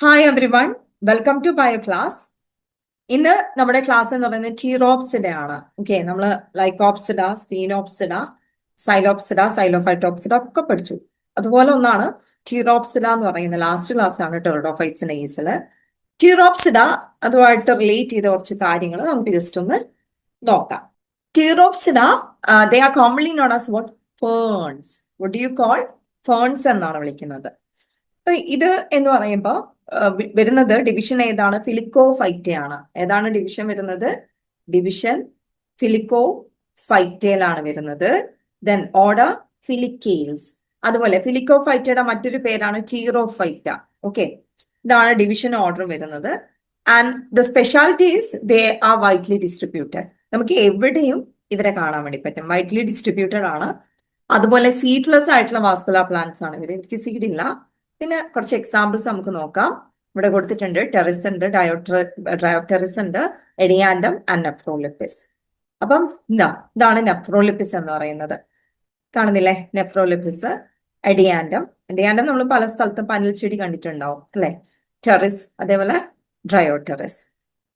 Hi everyone, welcome to bio class. ഇന്ന് നമ്മുടെ class എന്ന് പറയുന്നത് ടീറോപ്സിഡ ആണ്. ഓക്കെ, നമ്മൾ ലൈക്കോപ്സിഡ, സ്ഫീനോപ്സിഡ, സൈലോപ്സിഡ, സൈലോഫൈറ്റോപ്സിഡ ഒക്കെ പഠിച്ചു. അതുപോലെ ഒന്നാണ് ടീറോപ്സിഡ എന്ന് പറയുന്നത്. ലാസ്റ്റ് ക്ലാസ് ആണ് ടെറിഡോഫൈറ്റ്സിന്റെ കേസിൽ. ടീറോപ്സിഡ അതുമായിട്ട് റിലേറ്റ് ചെയ്ത കുറച്ച് കാര്യങ്ങൾ നമുക്ക് ജസ്റ്റ് ഒന്ന് നോക്കാം. Pteropsida they are commonly known as what ferns. What do you call? Ferns എന്നാണ് വിളിക്കുന്നത്. ഇത് എന്ന് പറയുമ്പോൾ വരുന്നത് ഡിവിഷൻ ഏതാണ്? ഫിലിക്കോഫൈറ്റയാണ്. ഏതാണ് ഡിവിഷൻ വരുന്നത്? ഡിവിഷൻ ഫിലിക്കോഫൈറ്റയിലാണ് വരുന്നത്. Then order Filicales. അതുപോലെ ഫിലിക്കോഫൈറ്റയുടെ മറ്റൊരു പേരാണ് ടീറോഫൈറ്റ. ഓക്കെ, ഇതാണ് ഡിവിഷൻ ഓർഡർ വരുന്നത്. And the specialities they are widely distributed. നമുക്ക് എവിടെയും ഇവരെ കാണാൻ വേണ്ടി പറ്റും. വൈഡ്ലി ഡിസ്ട്രിബ്യൂട്ടഡ് ആണ്. അതുപോലെ സീഡ്ലെസ് ആയിട്ടുള്ള വാസ്കുലർ പ്ലാന്റ്സ് ആണ് ഇവർ. എനിക്ക് സീഡ് ഇല്ല. പിന്നെ കുറച്ച് എക്സാമ്പിൾസ് നമുക്ക് നോക്കാം. ഇവിടെ കൊടുത്തിട്ടുണ്ട്. ടെറിസ് ഉണ്ട്, ഡയോപ്ടെറിസ് ഉണ്ട്, എഡിയാൻഡം ആൻഡ് നെഫ്രോലിപ്പിസ്. അപ്പം ഇതാണ് നെഫ്രോലിപ്പിസ് എന്ന് പറയുന്നത്. കാണുന്നില്ലേ? നെഫ്രോലിപ്പിസ്, എഡിയാൻഡം നമ്മൾ പല സ്ഥലത്തും പനൽ ചെടി കണ്ടിട്ടുണ്ടാവും അല്ലെ? ടെറിസ്, അതേപോലെ ഡയോടെറിസ്.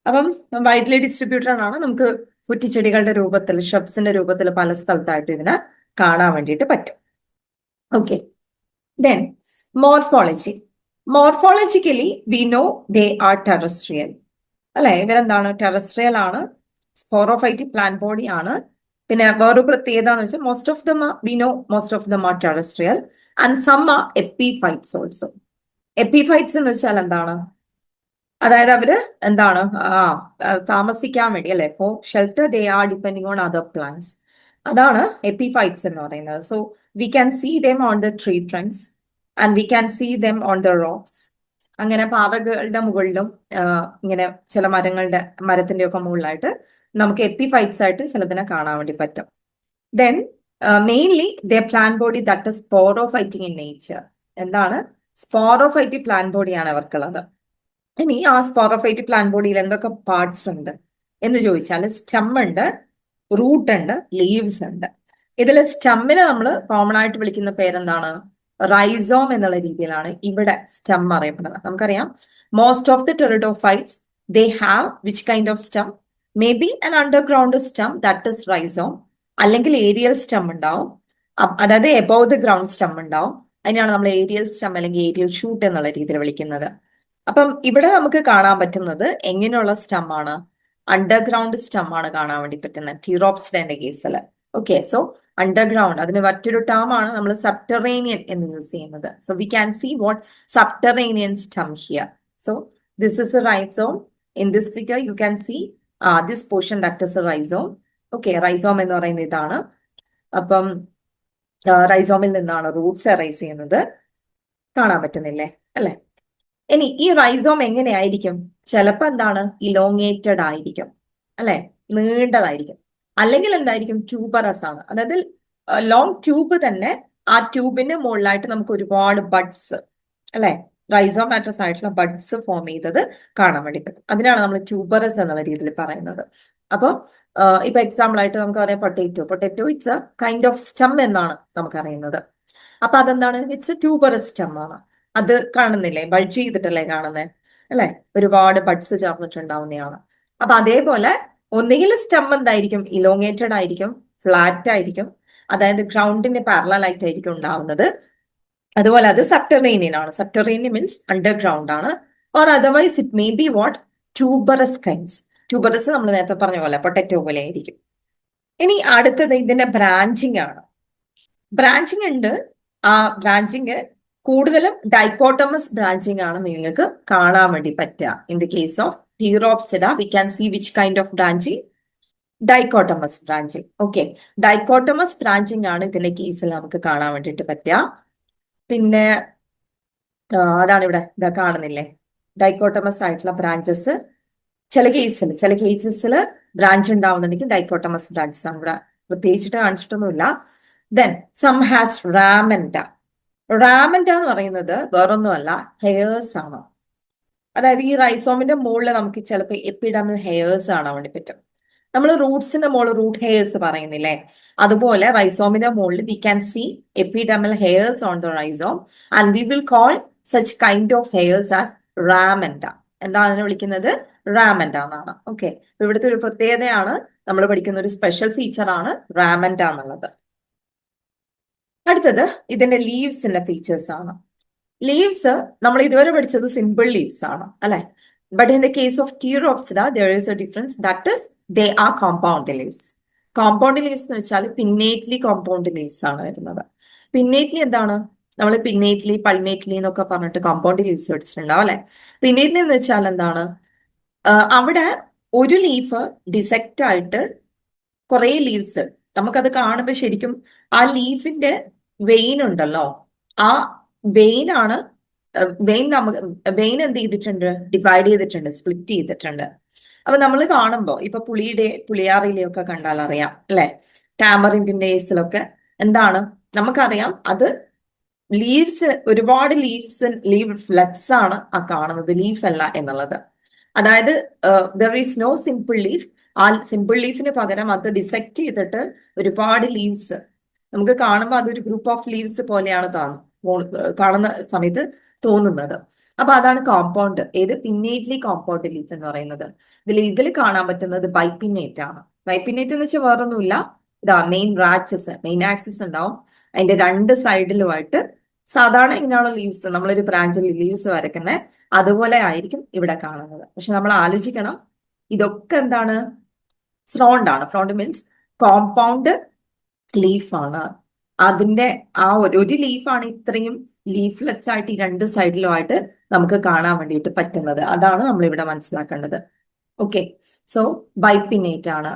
അപ്പം വൈഡ്ലി ഡിസ്ട്രിബ്യൂട്ടഡ് ആണ്. നമുക്ക് കുറ്റിച്ചെടികളുടെ രൂപത്തിൽ, ഷബ്സിന്റെ രൂപത്തിൽ പല സ്ഥലത്തായിട്ട് ഇതിനെ കാണാൻ വേണ്ടിയിട്ട് പറ്റും. Okay, then morphology. Morphologically we know they are terrestrial അല്ലെ? ഇവരെന്താണ്? ടെറസ്ട്രിയൽ ആണ്. സ്പോറോഫൈറ്റിക് പ്ലാന്റ് ബോഡി ആണ്. പിന്നെ വേറൊരു പ്രത്യേകത എന്ന് വെച്ചാൽ most of them are terrestrial and some are epiphytes also. Epiphytes എന്ന് വെച്ചാൽ എന്താണ്? അതായത് അവര് എന്താണ് താമസിക്കാൻ വേണ്ടി അല്ലെ, for shelter they are depending on other plants. അതാണ് എപ്പിഫൈറ്റ്സ് എന്ന് പറയുന്നത്. So we can see them on the tree trunks and we can see them on the rocks. അങ്ങനെ പാറകളുടെ മുകളിലും ഇങ്ങനെ ചില മരത്തിന്റെ ഒക്കെ മുകളിലായിട്ട് നമുക്ക് എപ്പിഫൈറ്റ്സ് ആയിട്ട് ചിലതിനെ കാണാൻ വേണ്ടി പറ്റും. Then mainly the plant body that is sporophytic in nature. എന്താണ്? സ്പോറോഫൈറ്റിക് പ്ലാന്റ് ബോഡിയാണ് അവർക്കുള്ളത്. ഇനി ആ സ്പോറോഫൈറ്റിക് പ്ലാന്റ് ബോഡിയിൽ എന്തൊക്കെ പാർട്സ് ഉണ്ട് എന്ന് ചോദിച്ചാൽ സ്റ്റെം ഉണ്ട്, റൂട്ട് ഉണ്ട്, ലീവ്സ് ഉണ്ട്. ഇതിൽ സ്റ്റെമ്മിന് നമ്മൾ കോമൺ ആയിട്ട് വിളിക്കുന്ന പേരെന്താണ്? റൈസോം എന്നുള്ള രീതിയിലാണ് ഇവിടെ സ്റ്റെം അറിയപ്പെടുന്നത്. നമുക്കറിയാം most of the pteridophytes they have which kind of stem? May be an underground stem that is rhizome, അല്ലെങ്കിൽ ഏരിയൽ സ്റ്റെം ഉണ്ടാവും. അതായത് എബോവ് ദി ഗ്രൗണ്ട് സ്റ്റെം ഉണ്ടാവും. അതിനാണ് നമ്മൾ ഏരിയൽ സ്റ്റെം അല്ലെങ്കിൽ ഏരിയൽ ഷൂട്ട് എന്നുള്ള രീതിയിൽ വിളിക്കുന്നത്. അപ്പം ഇവിടെ നമുക്ക് കാണാൻ പറ്റുന്നത് എങ്ങനെയുള്ള സ്റ്റെം ആണ്? അണ്ടർഗ്രൗണ്ട് സ്റ്റെം ആണ് കാണാൻ വേണ്ടി പറ്റുന്നത് ടീറോപ്സിഡന്റെ കേസിൽ. ഓക്കെ, സോ അണ്ടർഗ്രൗണ്ട്, അതിന് മറ്റൊരു ടേം ആണ് നമ്മൾ സബ്റ്ററേനിയൻ എന്ന് യൂസ് ചെയ്യുന്നത്. So we can see what subterranean stem here. So this is a rhizome. In this figure you can see this portion that is a rhizome. Okay, rhizome എന്ന് പറയുന്നത് ഇതാണ്. അപ്പം റൈസോമിൽ നിന്നാണ് റൂട്ട്സ് അറൈസ് ചെയ്യുന്നത്. കാണാൻ പറ്റുന്നില്ലേ അല്ലെ? ഇനി ഈ റൈസോം എങ്ങനെയായിരിക്കും? ചിലപ്പോൾ എന്താണ്? ഇലോങ്ങേറ്റഡ് ആയിരിക്കും അല്ലെ? നീണ്ടതായിരിക്കും. അല്ലെങ്കിൽ എന്തായിരിക്കും? ട്യൂബറസ് ആണ്. അതായത് ലോങ് ട്യൂബ് തന്നെ, ആ ട്യൂബിന്റെ മുകളിലായിട്ട് നമുക്ക് ഒരുപാട് ബഡ്സ് അല്ലെ, റൈസോമാറ്റസ് ആയിട്ടുള്ള ബഡ്സ് ഫോം ചെയ്തത് കാണാൻ വേണ്ടി പറ്റും. അതിനാണ് നമ്മൾ ട്യൂബറസ് എന്നുള്ള രീതിയിൽ പറയുന്നത്. അപ്പോൾ ഇപ്പൊ എക്സാമ്പിൾ ആയിട്ട് നമുക്ക് പറയാം potato it's A kind of stem എന്നാണ് നമുക്കറിയുന്നത്. അപ്പൊ അതെന്താണ്? ഇറ്റ്സ് എ ട്യൂബറസ് സ്റ്റെം ആണ്. അത് കാണുന്നില്ലേ? ബൾജ് ചെയ്തിട്ടല്ലേ കാണുന്നത് അല്ലെ? ഒരുപാട് ബഡ്സ് ചേർന്നിട്ടുണ്ടാവുന്നതാണ്. അപ്പൊ അതേപോലെ ഒന്നുകിൽ സ്റ്റെം എന്തായിരിക്കും? ഇലോങ്ങേറ്റഡ് ആയിരിക്കും, ഫ്ലാറ്റ് ആയിരിക്കും, അതായത് ഗ്രൗണ്ടിന് പാരലൽ ആയിട്ടായിരിക്കും ഉണ്ടാവുന്നത്. അതുപോലെ അത് സബ്റ്ററേനിയൻ ആണ്. സബ്റ്ററേനിയൻ മീൻസ് അണ്ടർഗ്രൗണ്ട് ആണ്. Or otherwise it may be what? Tuberous kinds. Tuberous നമ്മൾ നേരത്തെ പറഞ്ഞ പോലെ പൊട്ടറ്റോ പോലെ ആയിരിക്കും. ഇനി അടുത്തത് ഇതിന്റെ ബ്രാഞ്ചിങ് ആണ്. ബ്രാഞ്ചിങ് ഉണ്ട്. ആ ബ്രാഞ്ചിങ് കൂടുതലും ഡൈക്കോട്ടമസ് ബ്രാഞ്ചിങ് ആണ് നിങ്ങൾക്ക് കാണാൻ വേണ്ടി പറ്റുക. In the case of Pteropsida we can see which kind of branching? Dichotomous branching. Okay, dichotomous branching ആണ് ഇതിന്റെ കേസിൽ നമുക്ക് കാണാൻ വേണ്ടിയിട്ട് പറ്റുക. പിന്നെ അതാണ് ഇവിടെ ഇതാ കാണുന്നില്ലേ? ഡൈക്കോട്ടമസ് ആയിട്ടുള്ള ബ്രാഞ്ചസ് ചില കേസസിൽ ബ്രാഞ്ച് ഉണ്ടാവുന്നുണ്ടെങ്കിൽ ഡൈക്കോട്ടമസ് ബ്രാഞ്ചസ് ആണ്. ഇവിടെ പ്രത്യേകിച്ചിട്ട് കാണിച്ചിട്ടൊന്നുമില്ല. Then some has ramenta. Ramenta എന്ന് പറയുന്നത് വേറൊന്നുമല്ല, ഹെയർസ് ആണ്. അതായത് ഈ റൈസോമിന്റെ മുകളിൽ നമുക്ക് ചിലപ്പോൾ എപ്പിഡമൽ ഹെയർസ് കാണാൻ വേണ്ടി പറ്റും. നമ്മൾ റൂട്ട്സിന്റെ മുകളിൽ റൂട്ട് ഹെയർസ് പറയുന്നില്ലേ? അതുപോലെ റൈസോമിന്റെ മുകളിൽ we can see epidermal hairs on the rhizome and we will call such kind of hairs as ramenta. എന്താണ് അതിനെ വിളിക്കുന്നത്? റാമൻഡ എന്നാണ്. ഓക്കെ, ഇവിടുത്തെ ഒരു പ്രത്യേകതയാണ്, നമ്മൾ പഠിക്കുന്ന ഒരു സ്പെഷ്യൽ ഫീച്ചറാണ് റാമൻഡ എന്നുള്ളത്. അടുത്തത് ഇതിന്റെ ലീവ്സിന്റെ ഫീച്ചേഴ്സ് ആണ്. ലീവ്സ് നമ്മൾ ഇതുവരെ പഠിച്ചത് സിമ്പിൾ ലീവ്സ് ആണ് അല്ലെ. But in the case of Pteropsida there is a difference, that is they are compound leaves. Compound leaves എന്ന് വെച്ചാൽ പിന്നേറ്റ്ലി കോമ്പൗണ്ട് ലീവ്സ് ആണ് വരുന്നത്. പിന്നേറ്റ്ലി എന്താണ്? നമ്മൾ പിന്നേറ്റ്ലി പൾമേറ്റ്ലി എന്നൊക്കെ പറഞ്ഞിട്ട് കോമ്പൗണ്ട് ലീവ്സ് പഠിച്ചിട്ടുണ്ടാവും അല്ലെ. പിന്നേറ്റ്ലി എന്ന് വെച്ചാൽ എന്താണ്? അവിടെ ഒരു ലീഫ് ഡിസെക്റ്റ് ആയിട്ട് കുറെ ലീവ്സ്, നമുക്കത് കാണുമ്പോൾ ശരിക്കും ആ ലീഫിന്റെ വെയിൻ ഉണ്ടല്ലോ, ആ വെയിൻ ആണ്, വെയിൻ എന്ത് ചെയ്തിട്ടുണ്ട്? ഡിവൈഡ് ചെയ്തിട്ടുണ്ട്, സ്പ്ലിറ്റ് ചെയ്തിട്ടുണ്ട്. അപ്പൊ നമ്മൾ കാണുമ്പോൾ ഇപ്പൊ പുളിയാറിലെയൊക്കെ കണ്ടാൽ അറിയാം അല്ലെ, ടാമറിന്റെ കേസിലൊക്കെ എന്താണ് നമുക്കറിയാം, അത് ലീവ്സ്, ഒരുപാട് ലീവ് ഫ്ലക്സ് ആണ് ആ കാണുന്നത്, ലീഫ് അല്ല എന്നുള്ളത്. അതായത് there is no simple leaf. ആ സിമ്പിൾ ലീഫിന് പകരം അത് ഡിസെക്ട് ചെയ്തിട്ട് ഒരുപാട് ലീവ്സ് നമുക്ക് കാണുമ്പോൾ അതൊരു ഗ്രൂപ്പ് ഓഫ് ലീവ്സ് പോലെയാണ് കാണുന്ന സമയത്ത് തോന്നുന്നത്. അപ്പൊ അതാണ് കോമ്പൗണ്ട്, ഏത് പിന്നേറ്റ്ലി കോമ്പൗണ്ട് ലീഫ് എന്ന് പറയുന്നത്. ഇതിൽ കാണാൻ പറ്റുന്നത് ബൈപിന്നേറ്റ് ആണ്. ബൈപിന്നേറ്റ് എന്ന് വെച്ചാൽ വേറൊന്നുമില്ല, ഇതാ മെയിൻ ആക്സിസ് ഉണ്ടാവും, അതിന്റെ രണ്ട് സൈഡിലുമായിട്ട് സാധാരണ ഇങ്ങനെയുള്ള ലീവ്സ്, നമ്മളൊരു ബ്രാഞ്ചിൽ ലീവ്സ് വരയ്ക്കുന്നത് അതുപോലെ ആയിരിക്കും ഇവിടെ കാണുന്നത്. പക്ഷെ നമ്മൾ ആലോചിക്കണം, ഇതൊക്കെ എന്താണ്? ഫ്രോണ്ട് ആണ്. ഫ്രോണ്ട് മീൻസ് കോമ്പൗണ്ട് ലീഫാണ്. അതിന്റെ ആ ഒരു ലീഫാണ് ഇത്രയും ലീഫ്ലെറ്റ്സ് ആയിട്ട് ഈ രണ്ട് സൈഡിലുമായിട്ട് നമുക്ക് കാണാൻ വേണ്ടിയിട്ട് പറ്റുന്നത്. അതാണ് നമ്മൾ ഇവിടെ മനസ്സിലാക്കേണ്ടത്. ഓക്കെ, സോ ബൈപിന്നേറ്റ് ആണ്.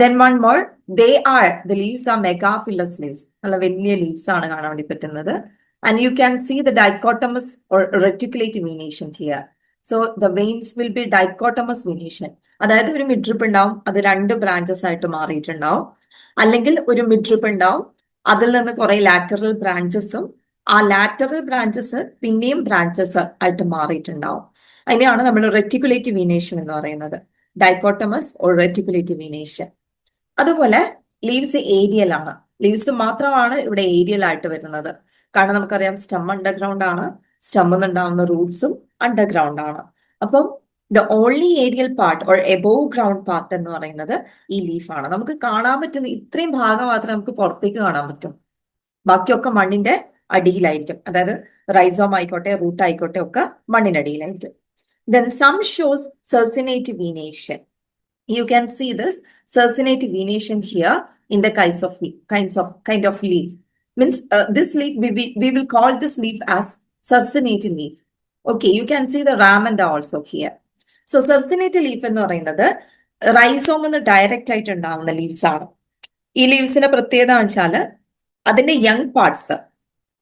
Then one more, the leaves are megaphyllous leaves. നല്ല വലിയ ലീവ്സ് ആണ് കാണാൻ വേണ്ടി പറ്റുന്നത്. And you can see the dichotomous or reticulate venation here. So the veins will be dichotomous venation. അതായത് ഒരു മിഡ്രിപ്പ് ഉണ്ടാവും, അത് രണ്ട് ബ്രാഞ്ചസ് ആയിട്ട് മാറിയിട്ടുണ്ടാവും. അല്ലെങ്കിൽ ഒരു മിഡ്രിപ്പ് ഉണ്ടാവും, അതിൽ നിന്ന് കുറെ ലാറ്ററൽ ബ്രാഞ്ചസും, ആ ലാറ്ററൽ ബ്രാഞ്ചസ് പിന്നെയും ബ്രാഞ്ചസ് ആയിട്ട് മാറിയിട്ടുണ്ടാവും. അതിനെയാണ് നമ്മൾ റെറ്റിക്കുലേറ്റ് വീനേഷൻ എന്ന് പറയുന്നത്, ഡൈക്കോട്ടമസ് ഓർ റെറ്റിക്കുലേറ്റ് വീനേഷൻ. അതുപോലെ ലീവ്സ് ഏരിയൽ ആണ്. ലീവ്സ് മാത്രമാണ് ഇവിടെ ഏരിയൽ ആയിട്ട് വരുന്നത്. കാരണം നമുക്കറിയാം സ്റ്റെം അണ്ടർഗ്രൗണ്ട് ആണ്, സ്റ്റെമ്മിൽ നിന്നുണ്ടാവുന്ന റൂട്ട്സും അണ്ടർഗ്രൗണ്ട് ആണ്. അപ്പം the only aerial part or above ground part എന്ന് പറയുന്നത് ഈ ലീഫാണ്. നമുക്ക് കാണാൻ പറ്റുന്ന ഇത്രയും ഭാഗം മാത്രമേ നമുക്ക് പുറത്തേക്ക് കാണാൻ പറ്റും, ബാക്കിയൊക്കെ മണ്ണിന്റെ അടിയിലായിരിക്കും. അതായത് റൈസോം ആയിക്കോട്ടെ, റൂട്ട് ആയിക്കോട്ടെ, ഒക്കെ മണ്ണിനടിയിലായിരിക്കും. Then some shows circinate venation. You can see this circinate venation here in the kind of leaf. Means this leaf we will call this leaf as circinate leaf. Okay, you can see the ramanda also here. So circinate leaf എന്ന് പറയുന്നത് rhizome എന്ന് direct ആയിട്ട് ഉണ്ടാവുന്ന leaves ആണ്. ഈ ലീവ്സിന്റെ പ്രത്യേകത വെച്ചാൽ അതിന്റെ യങ് പാർട്സ്,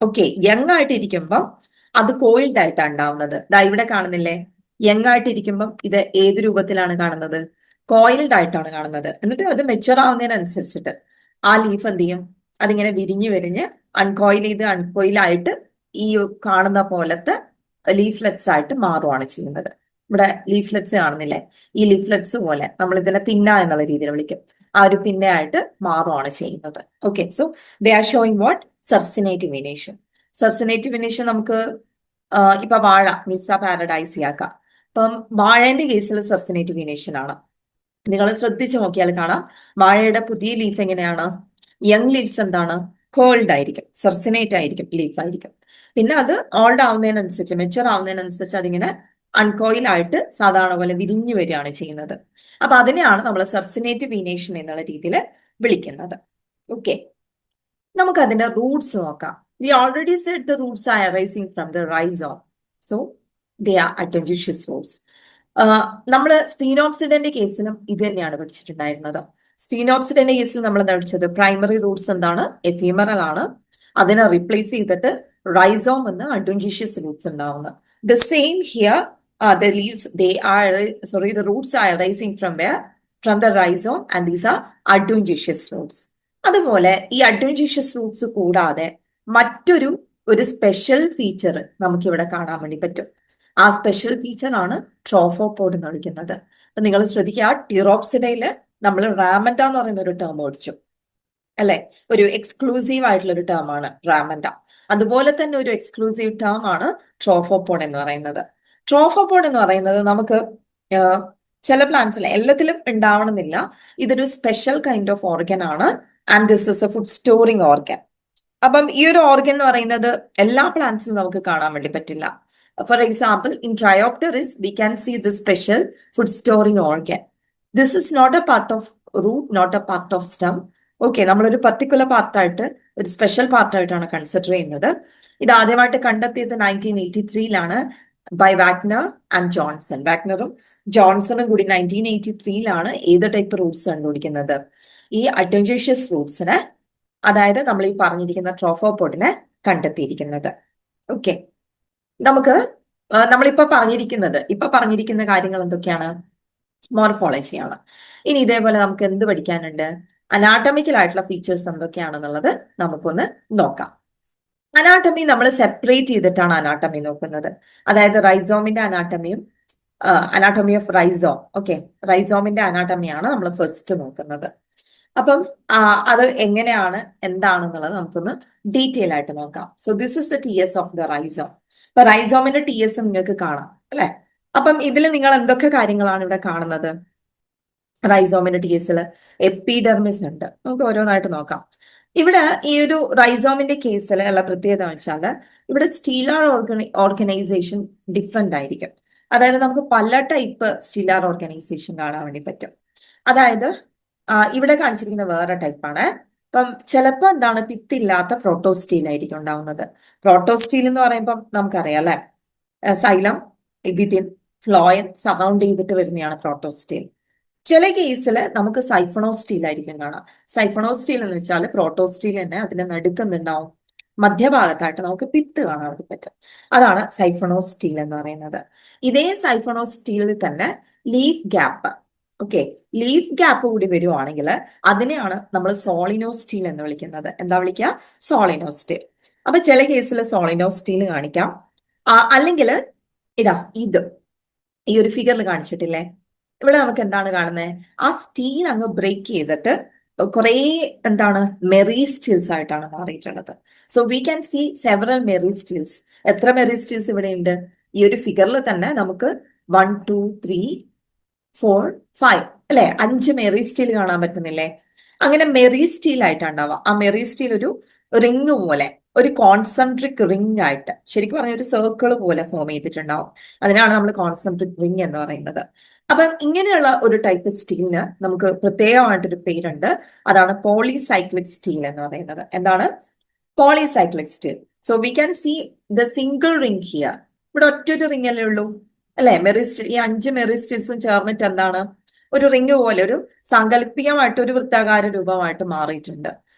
ഓക്കെ, യങ് ആയിട്ടിരിക്കുമ്പം അത് കോയിൽഡ് ആയിട്ടാണ് ഉണ്ടാവുന്നത്. ദാ ഇവിടെ കാണുന്നില്ലേ, യങ് ആയിട്ടിരിക്കുമ്പം ഇത് ഏത് രൂപത്തിലാണ് കാണുന്നത്? കോയിൽഡ് ആയിട്ടാണ് കാണുന്നത്. എന്നിട്ട് അത് മെച്ചുവർ ആവുന്നതിനനുസരിച്ചിട്ട് ആ ലീഫ് എന്ത് ചെയ്യും? അതിങ്ങനെ വിരിഞ്ഞ് അൺകോയിലായിട്ട് ഈ കാണുന്ന പോലത്തെ ലീഫ്ലെറ്റ്സ് ആയിട്ട് മാറുകയാണ് ചെയ്യുന്നത്. ഇവിടെ ലീഫ്ലെറ്റ്സ് കാണുന്നില്ലേ, ഈ ലീഫ്ലെറ്റ്സ് പോലെ നമ്മൾ ഇതിനെ പിന്ന എന്നുള്ള രീതിയിൽ വിളിക്കും. ആ ഒരു പിന്നയായിട്ട് മാറുകയാണ് ചെയ്യുന്നത്. Okay, so they are showing what? Circinate vernation. Circinate vernation നമുക്ക് ഇപ്പൊ വാഴ, മിസ്സ പാരഡൈസിയാക്കാം. അപ്പം വാഴേന്റെ കേസിൽ സർസിനേറ്റ് വിനേഷൻ ആണ്. നിങ്ങൾ ശ്രദ്ധിച്ചു നോക്കിയാൽ കാണാം, വാഴയുടെ പുതിയ ലീഫ് എങ്ങനെയാണ്? യങ് ലീവ്സ് എന്താണ്? കോൾഡ് ആയിരിക്കും, സർസിനേറ്റ് ആയിരിക്കും, ലീഫ് ആയിരിക്കും. പിന്നെ അത് ഓൾഡ് ആവുന്നതിനനുസരിച്ച്, മെച്ചുവർ ആവുന്നതിനനുസരിച്ച് അതിങ്ങനെ അൺകോയിൽ ആയിട്ട് സാധാരണ പോലെ വിരിഞ്ഞു വരികയാണ് ചെയ്യുന്നത്. അപ്പൊ അതിനെയാണ് നമ്മൾ സർസിനേറ്റ് വീനേഷൻ എന്നുള്ള രീതിയിൽ വിളിക്കുന്നത്. ഓക്കെ, നമുക്ക് അതിന്റെ റൂട്ട്സ് നോക്കാം. We already said the roots are arising from the rhizome, so they are adventitious roots. നമ്മൾ സ്പീനോപ്സിഡന്റെ കേസിലും ഇത് തന്നെയാണ് പഠിച്ചിട്ടുണ്ടായിരുന്നത്. സ്പീനോപ്സിഡന്റെ കേസിൽ നമ്മൾ എന്താ പഠിച്ചത്? പ്രൈമറി റൂട്ട്സ് എന്താണ്? എഫീമറൽ ആണ്. അതിനെ റീപ്ലേസ് ചെയ്തിട്ട് റൈസോം എന്ന് അഡ്വെന്റിഷ്യസ് റൂട്ട്സ് ഉണ്ടാവുന്നത്. The same here, the leaves, the roots are arising from where? From the rhizome, and these are adventitious roots. അതുപോലെ ഈ അഡ്വെന്റിഷ്യസ് റൂട്ട്സ് കൂടാതെ മറ്റൊരു സ്പെഷ്യൽ ഫീച്ചർ നമുക്ക് ഇവിടെ കാണാൻ വേണ്ടി പറ്റും. ആ സ്പെഷ്യൽ ഫീച്ചർ ആണ് ട്രോഫോപോഡ് എന്ന് വിളിക്കുന്നത്. അപ്പൊ നിങ്ങൾ ശ്രദ്ധിക്കുക, ടിറോപ്സിഡയില് നമ്മൾ റാമൻഡ എന്ന് പറയുന്ന ഒരു ടേം ഓടിച്ചു അല്ലെ, ഒരു എക്സ്ക്ലൂസീവ് ആയിട്ടുള്ള ഒരു ടേം ആണ് റാമൻഡ. അതുപോലെ തന്നെ ഒരു എക്സ്ക്ലൂസീവ് ടേം ആണ് ട്രോഫോപോഡ് എന്ന് പറയുന്നത്. ട്രോഫോപോഡ് എന്ന് പറയുന്നത് നമുക്ക് ചില പ്ലാന്റ്സിൽ എല്ലാത്തിലും ഉണ്ടാവണമെന്നില്ല. ഇതൊരു സ്പെഷ്യൽ കൈൻഡ് ഓഫ് ഓർഗൻ ആണ്. And this is A food storing organ. അപ്പം ഈ ഒരു ഓർഗൻ എന്ന് പറയുന്നത് എല്ലാ പ്ലാന്റ്സിലും നമുക്ക് കാണാൻ വേണ്ടി പറ്റില്ല. For example, in Dryopteris we can see the special food storing organ. This is not a part of root, not a part of stem. Okay, നമ്മളൊരു പർട്ടിക്കുലർ പാർട്ടായിട്ട്, ഒരു സ്പെഷ്യൽ പാർട്ടായിട്ടാണ് കൺസിഡർ ചെയ്യുന്നത്. ഇത് ആദ്യമായിട്ട് കണ്ടെത്തിയത് 1983-ലാണ് ബൈ വാഗ്നർ ആൻഡ് ജോൺസൺ. വാഗ്നറും ജോൺസണും കൂടി 1983-ലാണ് ഏത് ടൈപ്പ് റൂട്ട്സ് കണ്ടുപിടിക്കുന്നത്? ഈ അഡ്വഞ്ചേഷ്യസ് റൂട്ട്സിനെ, അതായത് നമ്മൾ ഈ പറഞ്ഞിരിക്കുന്ന ട്രോഫോപോഡിനെ കണ്ടെത്തിയിരിക്കുന്നത്. ഓക്കെ, നമുക്ക് നമ്മളിപ്പോ പറഞ്ഞിരിക്കുന്ന കാര്യങ്ങൾ എന്തൊക്കെയാണ്? മോർഫോളജിയാണ്. ഇനി ഇതേപോലെ നമുക്ക് എന്ത് പഠിക്കാനുണ്ട്? അനാട്ടമിക്കൽ ആയിട്ടുള്ള ഫീച്ചേഴ്സ് എന്തൊക്കെയാണെന്നുള്ളത് നമുക്കൊന്ന് നോക്കാം. അനാട്ടമി നമ്മൾ സെപ്പറേറ്റ് ചെയ്തിട്ടാണ് അനാട്ടമി നോക്കുന്നത്. അതായത് റൈസോമിന്റെ അനാട്ടമിയും അനാട്ടമി ഓഫ് റൈസോം. ഓക്കെ, റൈസോമിന്റെ അനാട്ടമിയാണ് നമ്മൾ ഫസ്റ്റ് നോക്കുന്നത്. അപ്പം അത് എങ്ങനെയാണ്, എന്താണെന്നുള്ളത് നമുക്കൊന്ന് ഡീറ്റെയിൽ ആയിട്ട് നോക്കാം. So this is the TS of the rhizome. അപ്പൊ റൈസോമിന്റെ TS നിങ്ങൾക്ക് കാണാം അല്ലെ? അപ്പം ഇതിൽ നിങ്ങൾ എന്തൊക്കെ കാര്യങ്ങളാണ് ഇവിടെ കാണുന്നത്? റൈസോമിന്റെ TSൽ എപ്പിഡെർമിസ് ഉണ്ട്. നമുക്ക് ഓരോന്നായിട്ട് നോക്കാം. ഇവിടെ ഈ ഒരു റൈസോമിന്റെ കേസിൽ ഉള്ള പ്രത്യേകത വെച്ചാൽ ഇവിടെ സ്റ്റീലാർ ഓർഗനൈസേഷൻ ഡിഫറെന്റ് ആയിരിക്കും. അതായത് നമുക്ക് പല ടൈപ്പ് സ്റ്റീലാർ ഓർഗനൈസേഷൻ കാണാൻ വേണ്ടി പറ്റും. അതായത് ഇവിടെ കാണിച്ചിരിക്കുന്ന വേറെ ടൈപ്പാണ്. ഇപ്പം ചിലപ്പോൾ എന്താണ്, പിത്തില്ലാത്ത പ്രോട്ടോസ്റ്റീൽ ആയിരിക്കും ഉണ്ടാവുന്നത്. പ്രോട്ടോസ്റ്റീൽ എന്ന് പറയുമ്പം നമുക്കറിയാം അല്ലെ, സൈലം, എബിദിൻ, ഫ്ലോയൻ സറൗണ്ട് ചെയ്തിട്ട് വരുന്നതാണ് പ്രോട്ടോസ്റ്റീൽ. ചില കേസിൽ നമുക്ക് സൈഫണോസ്റ്റീൽ ആയിരിക്കും കാണാം. സൈഫണോസ്റ്റീൽ എന്ന് വെച്ചാൽ പ്രോട്ടോസ്റ്റീൽ തന്നെ അതിന്റെ നടുക്കുന്നുണ്ടാവും, മധ്യഭാഗത്തായിട്ട് നമുക്ക് പിത്ത് കാണാൻ വേണ്ടി പറ്റും. അതാണ് സൈഫണോസ്റ്റീൽ എന്ന് പറയുന്നത്. ഇതേ സൈഫണോസ്റ്റീലിൽ തന്നെ leaf gap, okay, leaf gap കൂടി വരുവാണെങ്കിൽ അതിനെയാണ് നമ്മൾ സോളിനോസ്റ്റീൽ എന്ന് വിളിക്കുന്നത്. എന്താ വിളിക്കുക? സോളിനോസ്റ്റീൽ. അപ്പൊ ചില കേസിൽ സോളിനോസ്റ്റീൽ കാണിക്കാം. അല്ലെങ്കിൽ ഇതാ ഈ ഒരു ഫിഗറിൽ കാണിച്ചിട്ടില്ലേ, ഇവിടെ നമുക്ക് എന്താണ് കാണുന്നത്? ആ സ്റ്റീൽ അങ്ങ് ബ്രേക്ക് ചെയ്തിട്ട് കുറെ എന്താണ് മെറിസ്റ്റീൽസ് ആയിട്ടാണ് മാറിയിട്ടുള്ളത്. So we can see several meristeles. എത്ര മെറിസ്റ്റീൽസ് ഇവിടെ ഉണ്ട്? ഈ ഒരു ഫിഗറിൽ തന്നെ നമുക്ക് 1 2 3 4 5 അല്ലെ, 5 മെറിസ്റ്റീൽ കാണാൻ പറ്റുന്നില്ലേ? അങ്ങനെ മെറിസ്റ്റീൽ ആയിട്ടുണ്ടാവുക. ആ മെറിസ്റ്റീൽ ഒരു റിങ് പോലെ, ഒരു കോൺസെൻട്രിക് റിങ് ആയിട്ട്, ശരിക്കും പറഞ്ഞ ഒരു സർക്കിൾ പോലെ ഫോം ചെയ്തിട്ടുണ്ടാവും. അതിനാണ് നമ്മൾ കോൺസെൻട്രിക് റിങ് എന്ന് പറയുന്നത്. അപ്പം ഇങ്ങനെയുള്ള ഒരു ടൈപ്പ് സ്റ്റീലിന് നമുക്ക് പ്രത്യേകമായിട്ടൊരു പേരുണ്ട്. അതാണ് പോളിസൈക്ലിക് സ്റ്റീൽ എന്ന് പറയുന്നത്. എന്താണ്? Polycyclic stele. So we can see the single ring here. ഇവിടെ ഒറ്റൊരു റിങ് അല്ലേ ഉള്ളൂ അല്ലെ? മെറിസ്റ്റീൽ, ഈ 5 മെറിസ്റ്റീൽസും ചേർന്നിട്ട് എന്താണ്, ഒരു റിങ് പോലെ, ഒരു സാങ്കല്പികമായിട്ട് ഒരു വൃത്താകാര രൂപമായിട്ട് മാറിയിട്ടുണ്ട്.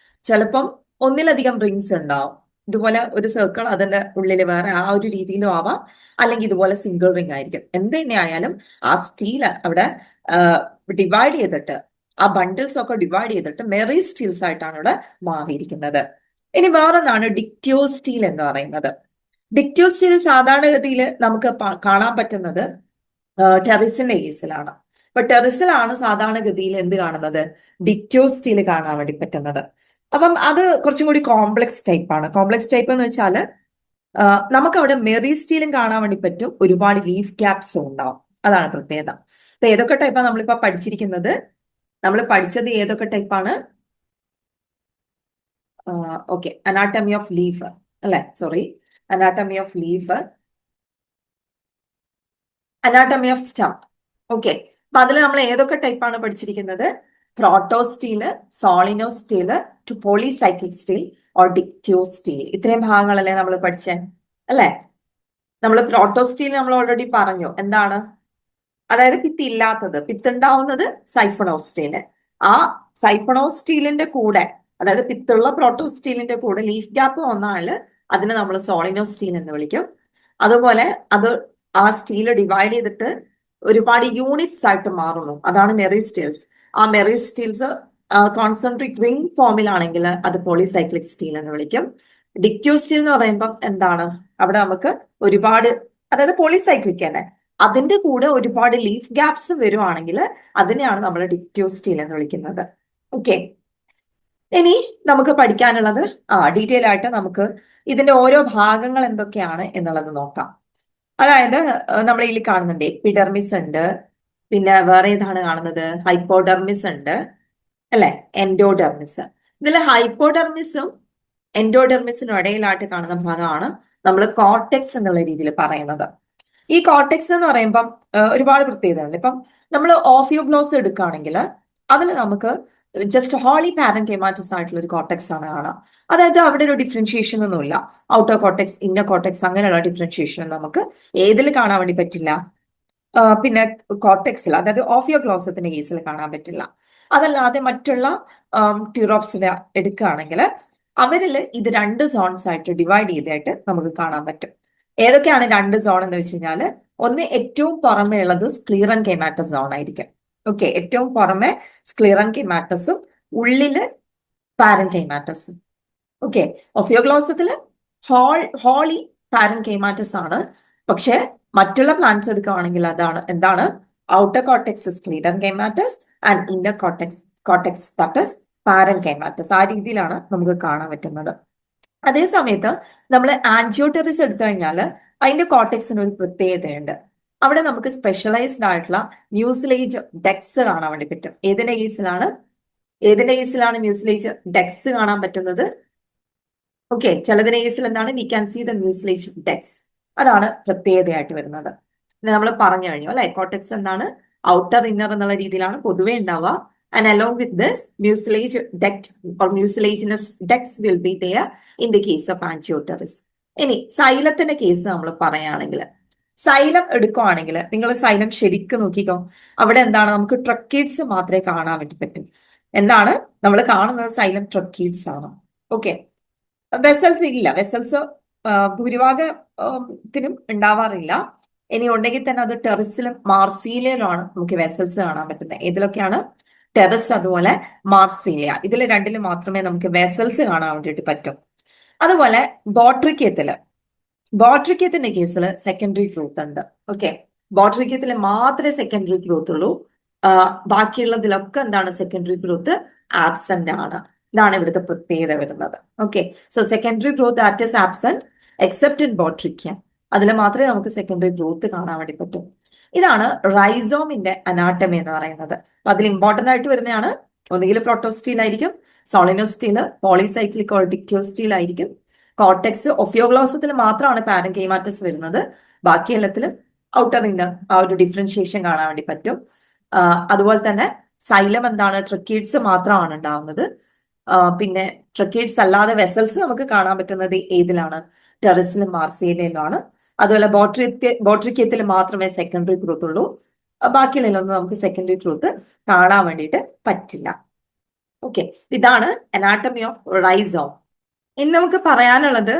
ചിലപ്പം ഒന്നിലധികം റിങ്സ് ഉണ്ടാവും. ഇതുപോലെ ഒരു സർക്കിൾ, അതിന്റെ ഉള്ളിൽ വേറെ ആ ഒരു രീതിയിലും ആവാം, അല്ലെങ്കിൽ ഇതുപോലെ സിംഗിൾ റിങ് ആയിരിക്കും. എന്ത് തന്നെയായാലും ആ സ്റ്റീൽ അവിടെ ഡിവൈഡ് ചെയ്തിട്ട്, ആ ബണ്ടിൽസ് ഒക്കെ ഡിവൈഡ് ചെയ്തിട്ട് മെറി സ്റ്റീൽസ് ആയിട്ടാണ് ഇവിടെ മാറിയിരിക്കുന്നത്. ഇനി വേറൊന്നാണ് ഡിക്റ്റിയോ സ്റ്റീൽ എന്ന് പറയുന്നത്. ഡിക്റ്റിയോ സ്റ്റീൽ സാധാരണഗതിയിൽ നമുക്ക് കാണാൻ പറ്റുന്നത് ടെറിസിന്റെ കേസിലാണ്. അപ്പൊ ടെറിസിലാണ് സാധാരണഗതിയിൽ എന്ത് കാണുന്നത്? ഡിക്റ്റിയോ സ്റ്റീൽ കാണാൻ വേണ്ടി പറ്റുന്നത്. അപ്പം അത് കുറച്ചും കൂടി കോംപ്ലക്സ് ടൈപ്പാണ്. കോംപ്ലക്സ് ടൈപ്പ് എന്ന് വെച്ചാൽ നമുക്ക് അവിടെ മെറി സ്റ്റീലും കാണാൻ വേണ്ടി പറ്റും, ഒരുപാട് ലീഫ് ഗ്യാപ്സും ഉണ്ടാവും. അതാണ് പ്രത്യേകത. അപ്പൊ ഏതൊക്കെ ടൈപ്പാണ് നമ്മളിപ്പോ പഠിച്ചിരിക്കുന്നത്? നമ്മൾ പഠിച്ചത് ഏതൊക്കെ ടൈപ്പാണ്? ഓക്കെ, അനാട്ടമി ഓഫ് ലീഫ് അല്ലെ, sorry, anatomy of leaf, anatomy of stem. Okay, അപ്പൊ അതിൽ നമ്മൾ ഏതൊക്കെ ടൈപ്പാണ് പഠിച്ചിരിക്കുന്നത്? Protostele, solenostele, to polycyclic stele or dictyostele. ഇത്രയും ഭാഗങ്ങളല്ലേ നമ്മൾ പഠിച്ചേ അല്ലെ? നമ്മൾ പ്രോട്ടോസ്റ്റീൽ നമ്മൾ ഓൾറെഡി പറഞ്ഞു. എന്താണ്? അതായത് പിത്തില്ലാത്തത്, പിത്തുണ്ടാവുന്നത് സൈഫണോസ്റ്റീല്. ആ സൈഫണോസ്റ്റീലിന്റെ കൂടെ, അതായത് പിത്തുള്ള പ്രോട്ടോസ്റ്റീലിന്റെ കൂടെ ലീഫ് ഗ്യാപ്പ് വന്നാല് അതിനെ നമ്മൾ സോളിനോസ്റ്റീൽ എന്ന് വിളിക്കും. അതുപോലെ അത് ആ സ്റ്റീൽ ഡിവൈഡ് ചെയ്തിട്ട് ഒരുപാട് യൂണിറ്റ്സ് ആയിട്ട് മാറുന്നു. അതാണ് മെറിസ്റ്റീൽസ്. ആ മെറിസ്റ്റീൽസ് കോൺസെൻട്രിക് റിംഗ് ഫോമിലാണെങ്കിൽ അത് പോളിസൈക്ലിക് സ്റ്റീൽ എന്ന് വിളിക്കും. ഡിക്റ്റിയോ സ്റ്റീൽ എന്ന് പറയുമ്പോൾ എന്താണ്? അവിടെ നമുക്ക് ഒരുപാട്, അതായത് പോളിസൈക്ലിക് തന്നെ, അതിന്റെ കൂടെ ഒരുപാട് ലീഫ് ഗ്യാപ്സ് വരുവാണെങ്കിൽ അതിനെയാണ് നമ്മൾ ഡിക്റ്റിയോ സ്റ്റീൽ എന്ന് വിളിക്കുന്നത്. ഓക്കെ, ഇനി നമുക്ക് പഠിക്കാനുള്ളത് ഡീറ്റെയിൽ ആയിട്ട് നമുക്ക് ഇതിന്റെ ഓരോ ഭാഗങ്ങൾ എന്തൊക്കെയാണ് എന്നുള്ളത് നോക്കാം. അതായത് നമ്മൾ ഇതിൽ കാണുന്നുണ്ട് എപ്പിഡെർമിസ് ഉണ്ട്, പിന്നെ വേറെ ഏതാണ് കാണുന്നത്, ഹൈപ്പോഡെർമിസ് ഉണ്ട് അല്ലെ, എൻഡോഡെർമിസ്. ഇതിൽ ഹൈപ്പോഡെർമിസും എൻഡോഡെർമിസിനും ഇടയിലായിട്ട് കാണുന്ന ഭാഗമാണ് നമ്മൾ കോർട്ടെക്സ് എന്നുള്ള രീതിയിൽ പറയുന്നത്. ഈ കോർട്ടെക്സ് എന്ന് പറയുമ്പം ഒരുപാട് പ്രത്യേകതകളുണ്ട്. ഇപ്പം നമ്മൾ ഓഫിയോഗ്ലോസ് എടുക്കുകയാണെങ്കിൽ അതിൽ നമുക്ക് ജസ്റ്റ് ഹോളി പാരൻകൈമാറ്റസ് ആയിട്ടുള്ള ഒരു കോർട്ടെക്സ് ആണ് കാണാം. അതായത് അവിടെ ഒരു ഡിഫറൻഷിയേഷൻ ഒന്നുമില്ല. ഔട്ടർ കോർട്ടെക്സ്, ഇന്നർ കോർട്ടെക്സ് അങ്ങനെയുള്ള ഡിഫറൻഷിയേഷൻ നമുക്ക് ഏതിൽ കാണാൻ വേണ്ടി പറ്റില്ല, പിന്നെ കോർട്ടെക്സിൽ, അതായത് ഓഫിയോഗ്ലോസത്തിന്റെ കേസിൽ കാണാൻ പറ്റില്ല. അതല്ലാതെ മറ്റുള്ള ട്യൂറോപ്സിനെ എടുക്കുകയാണെങ്കിൽ അവരിൽ ഇത് രണ്ട് സോൺസ് ആയിട്ട് ഡിവൈഡ് ചെയ്തായിട്ട് നമുക്ക് കാണാൻ പറ്റും. ഏതൊക്കെയാണ് രണ്ട് സോൺ എന്ന് വെച്ച് കഴിഞ്ഞാല്, ഒന്ന് ഏറ്റവും പുറമേ ഉള്ളത് സ്ക്ലീറൻ കൈമാറ്റസ് സോൺ ആയിരിക്കും. ഓക്കെ, ഏറ്റവും പുറമെ സ്ക്ലീറൻ കൈമാറ്റസും ഉള്ളില് പാരൻ കൈമാറ്റസും. ഓക്കെ, ഒഫിയോഗ്ലോസത്തില് ഹോളി പാരൻ കൈമാറ്റസ് ആണ്. പക്ഷെ മറ്റുള്ള പ്ലാന്റ്സ് എടുക്കുകയാണെങ്കിൽ അതാണ് എന്താണ്, outer cortex sclerenchymatous and inner cortex that parenchymatous. ആ രീതിയിലാണ് നമുക്ക് കാണാൻ പറ്റുന്നത്. അതേ സമയത്ത് നമ്മൾ ആൻജിയോടെറിസ് എടുത്തു കഴിഞ്ഞാൽ അതിന്റെ കോർട്ടെക്സിന് ഒരു പ്രത്യേകതയുണ്ട്. അവിടെ നമുക്ക് സ്പെഷ്യലൈസ്ഡ് ആയിട്ടുള്ള മ്യൂസിലേജ് ഡെക്സ് കാണാൻ വേണ്ടി പറ്റും. ഏതിന്റെ കേസിലാണ് മ്യൂസിലേജ് ഡെക്സ് കാണാൻ പറ്റുന്നത്? ഓക്കെ, ചിലതിന്റെ കേസിൽ എന്താണ്, we can see the mucilage ducts. അതാണ് പ്രത്യേകതയായിട്ട് വരുന്നത്. നമ്മൾ പറഞ്ഞു കഴിഞ്ഞു അല്ലെ, കോർട്ടെക്സ് എന്താണ്, ഔട്ടർ ഇന്നർ എന്നുള്ള രീതിയിലാണ് പൊതുവെ ഉണ്ടാവുക. And along with this, mucilage duct or mucilaginous ducts will be there in the case of Angioteres. ഇനി സൈലത്തിന്റെ കേസ് നമ്മൾ പറയുകയാണെങ്കിൽ, സൈലം എടുക്കുകയാണെങ്കിൽ നിങ്ങൾ സൈലം ശരിക്കും നോക്കിക്കോ. അവിടെ എന്താണ്, നമുക്ക് ട്രക്കീഡ്സ് മാത്രമേ കാണാൻ വേണ്ടി പറ്റും. എന്താണ് നമ്മൾ കാണുന്നത്, സൈലം ട്രക്കീഡ്സ് ആണ്. ഓക്കെ, വെസൽസ് ഇല്ല, വെസൽസ് ഭൂരിഭാഗത്തിനും ഉണ്ടാവാറില്ല. ഇനി ഉണ്ടെങ്കിൽ തന്നെ അത് ടെറിസിലും മാർസീലിയയിലുമാണ് നമുക്ക് വെസൽസ് കാണാൻ പറ്റുന്നത്. ഇതിലൊക്കെയാണ് ടെറസ് അതുപോലെ മാർസീലിയ, ഇതിൽ രണ്ടിലും മാത്രമേ നമുക്ക് വെസൽസ് കാണാൻ വേണ്ടിയിട്ട് പറ്റും. അതുപോലെ ബോട്രിക്കത്തിന്റെ കേസിൽ സെക്കൻഡറി ഗ്രോത്ത് ഉണ്ട്. ഓക്കെ, ബോട്രിക്കത്തിൽ മാത്രമേ സെക്കൻഡറി ഗ്രോത്ത് ഉള്ളൂ. ബാക്കിയുള്ളതിലൊക്കെ എന്താണ്, സെക്കൻഡറി ഗ്രോത്ത് ആബ്സെന്റ് ആണ്. ഇതാണ് ഇവിടുത്തെ പ്രത്യേകത വരുന്നത്. Okay, so secondary growth that is absent except in Botrychium. അതിൽ മാത്രമേ നമുക്ക് സെക്കൻഡറി ഗ്രോത്ത് കാണാൻ വേണ്ടി പറ്റും. ഇതാണ് റൈസോമിന്റെ അനാട്ടമി എന്ന് പറയുന്നത്. അപ്പൊ അതിൽ ഇമ്പോർട്ടന്റ് ആയിട്ട് വരുന്നതാണ് ഒന്നുകിൽ പ്രോട്ടോസ്റ്റീൽ ആയിരിക്കും, സോളിനോസ്റ്റീൽ, പോളിസൈക്ലിക് ഓർ ഡിക്റ്റോസ്റ്റീൽ ആയിരിക്കും. കോർട്ടെക്സ് ഒഫിയോഗ്ലോസത്തിൽ മാത്രമാണ് പാരൻകൈമാറ്റസ് വരുന്നത്. ബാക്കി എല്ലാത്തിലും ഔട്ടർ ഇന്നർ ആ ഒരു ഡിഫറൻഷിയേഷൻ കാണാൻ വേണ്ടി പറ്റും. അതുപോലെ തന്നെ സൈലം എന്താണ്, ട്രക്കീഡ്സ് മാത്രമാണ് ഉണ്ടാവുന്നത്. പിന്നെ ട്രക്കീഡ്സ് അല്ലാതെ വെസൽസ് നമുക്ക് കാണാൻ പറ്റുന്നത് ഏതിലാണ്, ടെറസിലും മാർസീലിയയിലുമാണ്. അതുപോലെ ബോട്രിക്കത്തിൽ മാത്രമേ സെക്കൻഡറി ഗ്രോത്ത് ഉള്ളൂ. ബാക്കിയുള്ളതിലൊന്നും നമുക്ക് സെക്കൻഡറി ഗ്രോത്ത് കാണാൻ വേണ്ടിയിട്ട് പറ്റില്ല. ഓക്കെ, ഇതാണ് അനാട്ടമി ഓഫ് റൈസോം. ഇനി നമുക്ക് പറയാനുള്ളത്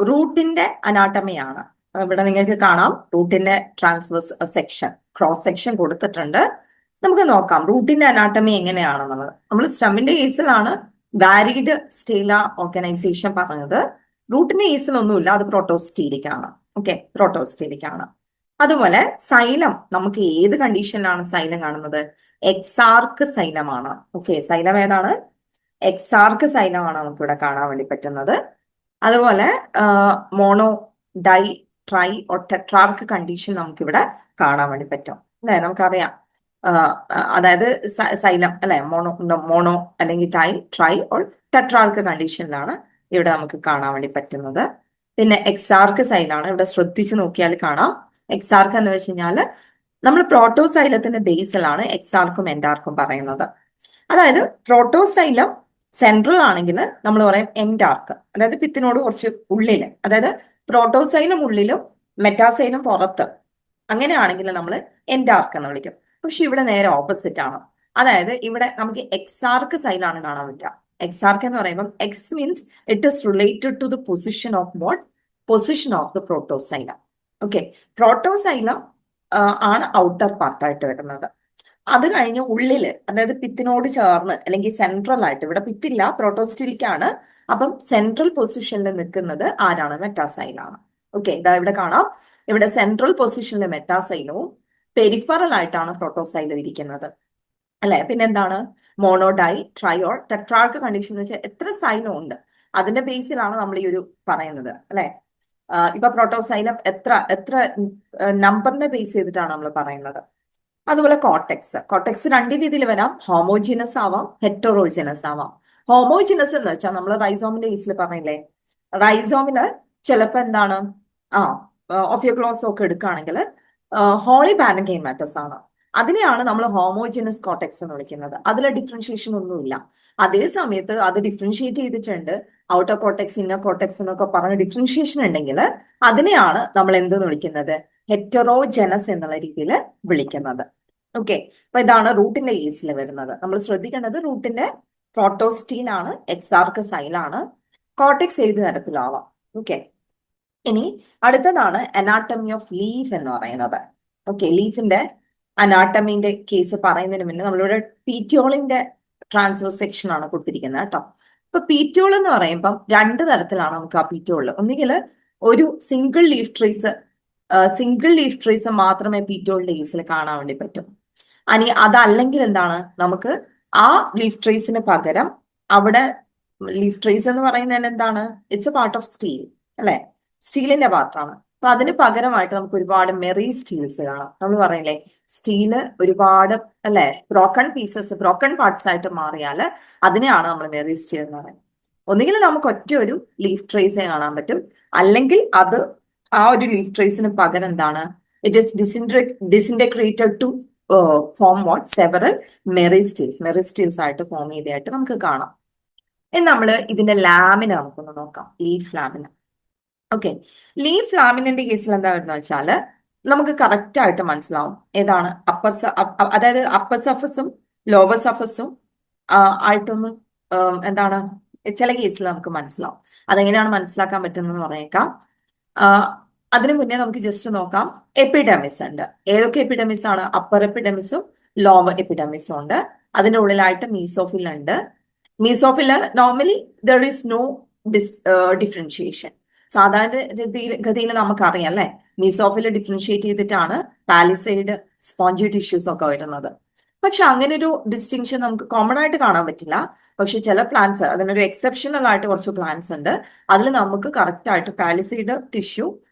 റൂട്ടിന്റെ അനാട്ടമിയാണ്. ഇവിടെ നിങ്ങൾക്ക് കാണാം റൂട്ടിന്റെ ട്രാൻസ്വേഴ്സ് സെക്ഷൻ, ക്രോസ് സെക്ഷൻ കൊടുത്തിട്ടുണ്ട്. നമുക്ക് നോക്കാം റൂട്ടിന്റെ അനാട്ടമി എങ്ങനെയാണെന്നുള്ളത്. നമ്മൾ സ്റ്റെമ്മിന്റെ കേസിലാണ് വാരീഡ് സ്റ്റേല ഓർഗനൈസേഷൻ പറഞ്ഞത്. റൂട്ടിന്റെ കേസിലൊന്നുമില്ല, അത് പ്രോട്ടോസ്റ്റീലിക് ആണ്. ഓക്കെ, പ്രോട്ടോസ്റ്റീലിക് ആണ്. അതുപോലെ സൈലം നമുക്ക് ഏത് കണ്ടീഷനിലാണ് സൈലം കാണുന്നത്, എക്സാർക്ക് സൈലമാണ്. ഓക്കെ, സൈലം ഏതാണ്, എക്സാർക്ക് സൈലമാണ് നമുക്ക് ഇവിടെ കാണാൻ വേണ്ടി പറ്റുന്നത്. അതുപോലെ mono, di, tri or tetrarch condition നമുക്കിവിടെ കാണാൻ വേണ്ടി പറ്റും. അല്ലെ, നമുക്കറിയാം. അതായത് സൈലം അല്ലെ, മോണോ അല്ലെങ്കിൽ ട്രൈ ഓർ ടെട്രാർക്ക് കണ്ടീഷനിലാണ് ഇവിടെ നമുക്ക് കാണാൻ വേണ്ടി പറ്റുന്നത്. പിന്നെ എക്സാർക്ക് സൈലാണ്. ഇവിടെ ശ്രദ്ധിച്ചു നോക്കിയാൽ കാണാം, എക്സാർക്ക് എന്ന് വെച്ച് കഴിഞ്ഞാൽ നമ്മൾ പ്രോട്ടോസൈലത്തിന്റെ ബേസിലാണ് എക്സാർക്കും എൻഡാർക്കും പറയുന്നത്. അതായത് പ്രോട്ടോസൈലം സെൻട്രൽ ആണെങ്കിൽ നമ്മൾ പറയും എൻഡാർക്ക്, അതായത് പിത്തിനോട് കുറച്ച് ഉള്ളില്, അതായത് പ്രോട്ടോസൈലം ഉള്ളിലും മെറ്റാസൈലം പുറത്ത്, അങ്ങനെയാണെങ്കിൽ നമ്മൾ എൻഡാർക്ക് എന്ന് വിളിക്കും. പക്ഷെ ഇവിടെ നേരെ ഓപ്പോസിറ്റ് ആണ്. അതായത് ഇവിടെ നമുക്ക് എക്സാർക്ക് സൈലാണ് കാണാൻ പറ്റുക. എക്സാർക്ക് എന്ന് പറയുമ്പോൾ ex means it is related to the position of what, position of the protoxylem. Okay, protoxylem ആണ് ഔട്ടർ പാർട്ടായിട്ട് വരുന്നത്. അത് കഴിഞ്ഞ് ഉള്ളില്, അതായത് പിത്തിനോട് ചേർന്ന് അല്ലെങ്കിൽ സെൻട്രൽ ആയിട്ട്, ഇവിടെ പിത്തില്ല, പ്രോട്ടോസ്റ്റീലിക്കാണ്. അപ്പം സെൻട്രൽ പൊസിഷനിൽ നിൽക്കുന്നത് ആരാണ്, മെറ്റാസൈലാണ്. ഓക്കെ, ഇതാ ഇവിടെ കാണാം, ഇവിടെ സെൻട്രൽ പൊസിഷനിൽ മെറ്റാസൈലവും പെരിഫറൽ ആയിട്ടാണ് പ്രോട്ടോസൈലം ഇരിക്കുന്നത്. അല്ലെ, പിന്നെന്താണ് മോണോഡൈ, ട്രയോൾ, ടെട്രാർക്ക് കണ്ടീഷൻ എന്ന് വെച്ചാൽ എത്ര സൈലം ഉണ്ട് അതിന്റെ ബേസിലാണ് നമ്മൾ ഈ ഒരു പറയുന്നത്. അല്ലെ, ഇപ്പൊ പ്രോട്ടോസൈലം എത്ര എത്ര നമ്പറിനെ ബേസ് ചെയ്തിട്ടാണ് നമ്മൾ പറയുന്നത്. അതുപോലെ കോർട്ടെക്സ് രണ്ട് രീതിയിൽ വരാം. ഹോമോജിനസ് ആവാം, ഹെറ്ററോജിനസ് ആവാം. ഹോമോജിനസ് എന്ന് വെച്ചാൽ നമ്മൾ റൈസോമിന്റെ കേസിൽ പറഞ്ഞില്ലേ, റൈസോമില് ചിലപ്പോ എന്താണ് ആ ഓഫിയോക്ലോസ് ഒക്കെ എടുക്കുകയാണെങ്കിൽ ഹോളി പാരൻകൈമാറ്റസ് ആണ്. അതിനെയാണ് നമ്മൾ ഹോമോജിനസ് കോർട്ടെക്സ് എന്ന് വിളിക്കുന്നത്. അതിൽ ഡിഫറൻഷിയേഷൻ ഒന്നുമില്ല. അതേ സമയത്ത് അത് ഡിഫറൻഷിയേറ്റ് ചെയ്തിട്ടുണ്ട്. ഔട്ടർ കോർട്ടെക്സ്, ഇന്നർ കോർട്ടെക്സ് എന്നൊക്കെ പറഞ്ഞ് ഡിഫറൻഷിയേഷൻ ഉണ്ടെങ്കിൽ അതിനെയാണ് നമ്മൾ എന്തെന്ന് വിളിക്കുന്നത്, ഹെറ്ററോജനസ് എന്നുള്ള രീതിയിൽ വിളിക്കുന്നത്. ഓക്കെ, അപ്പൊ ഇതാണ് റൂട്ടിന്റെ കേസിൽ വരുന്നത്. നമ്മൾ ശ്രദ്ധിക്കേണ്ടത് റൂട്ടിന്റെ പ്രോട്ടോസ്റ്റീൻ ആണ്, എക്സാർക്കസൈലാണ്. കോർട്ടെക്സ് ഏത് തരത്തിലാവാം. ഓക്കെ, ഇനി അടുത്തതാണ് അനാട്ടമി ഓഫ് ലീഫ് എന്ന് പറയുന്നത്. ഓക്കെ, ലീഫിന്റെ അനാട്ടമിന്റെ കേസ് പറയുന്നതിന് മുന്നേ നമ്മളിവിടെ പീറ്റിയോളിന്റെ ട്രാൻസ്വേഴ്സ് സെക്ഷൻ ആണ് കൊടുത്തിരിക്കുന്നത് കേട്ടോ. ഇപ്പൊ പീറ്റിയോൾ എന്ന് പറയുമ്പം രണ്ട് തരത്തിലാണ് നമുക്ക് ആ പീറ്റിയോളിൽ. ഒന്നുകിൽ ഒരു സിംഗിൾ ലീഫ് ട്രീസ് മാത്രമേ പീറ്റിയോളിന്റെ കേസിൽ കാണാൻ വേണ്ടി പറ്റും. ഇനി അതല്ലെങ്കിൽ എന്താണ്, നമുക്ക് ആ ലീഫ് ട്രീസിന് പകരം അവിടെ ലീഫ് ട്രീസ് എന്ന് പറയുന്നത് എന്താണ്, it's A part of steel അല്ലെ, സ്റ്റീലിന്റെ പാർട്ടാണ്. അപ്പൊ അതിന് പകരമായിട്ട് നമുക്ക് ഒരുപാട് മെറി സ്റ്റീൽസ് കാണാം. നമ്മൾ പറയില്ലേ സ്റ്റീല് ഒരുപാട് അല്ലെ ബ്രോക്കൺ പാർട്സ് ആയിട്ട് മാറിയാൽ അതിനെയാണ് നമ്മൾ മെറി സ്റ്റീൽ എന്ന് പറയുന്നത്. ഒന്നുകിൽ നമുക്ക് ഒറ്റ ഒരു ലീഫ് ട്രേസേ കാണാൻ പറ്റും, അല്ലെങ്കിൽ അത് ആ ഒരു ലീഫ് ട്രേസിന് പകരം എന്താണ്, it is disintegrated to form what several meristeles ആയിട്ട് ഫോം ചെയ്തതായിട്ട് നമുക്ക് കാണാം. ഇനി നമ്മൾ ഇതിന്റെ ലാമിന നമുക്കൊന്ന് നോക്കാം, ലീഫ് ലാമിന. ഓക്കെ, ലീഫ് ലാമിനിന്റെ കേസിൽ എന്താ വരുന്നത് വെച്ചാൽ നമുക്ക് കറക്റ്റ് ആയിട്ട് മനസ്സിലാവും ഏതാണ് അതായത് അപ്പർ സർഫസും ലോവർ സർഫസും ആയിട്ടൊന്നും എന്താണ് ചില കേസിൽ നമുക്ക് മനസ്സിലാവും. അതെങ്ങനെയാണ് മനസ്സിലാക്കാൻ പറ്റുന്നതെന്ന് പറഞ്ഞേക്കാം. അതിനു മുന്നേ നമുക്ക് ജസ്റ്റ് നോക്കാം. എപ്പിഡെമിസ് ഉണ്ട്. ഏതൊക്കെ എപ്പിഡെമിസ് ആണ്? അപ്പർ എപ്പിഡെമിസും ലോവർ എപ്പിഡെമിസും ഉണ്ട്. അതിന്റെ ഉള്ളിലായിട്ട് മീസോഫിൽ ഉണ്ട്. Mesophyll normally there is no differentiation. സാധാരണ ഗതിയിൽ നമുക്കറിയാം അല്ലെ, മീസോഫിൽ ഡിഫറൻഷിയേറ്റ് ചെയ്തിട്ടാണ് പാലിസൈഡ് സ്പോഞ്ചി ടിഷ്യൂസ് ഒക്കെ വരുന്നത്. പക്ഷെ അങ്ങനെ ഒരു ഡിസ്റ്റിങ്ഷൻ നമുക്ക് കോമൺ ആയിട്ട് കാണാൻ പറ്റില്ല. പക്ഷെ ചില പ്ലാന്റ്സ്, അതിനൊരു എക്സെപ്ഷണൽ ആയിട്ട് കുറച്ച് പ്ലാന്റ്സ് ഉണ്ട്, അതിൽ നമുക്ക് കറക്റ്റ് ആയിട്ട് പാലിസൈഡ് ടിഷ്യൂ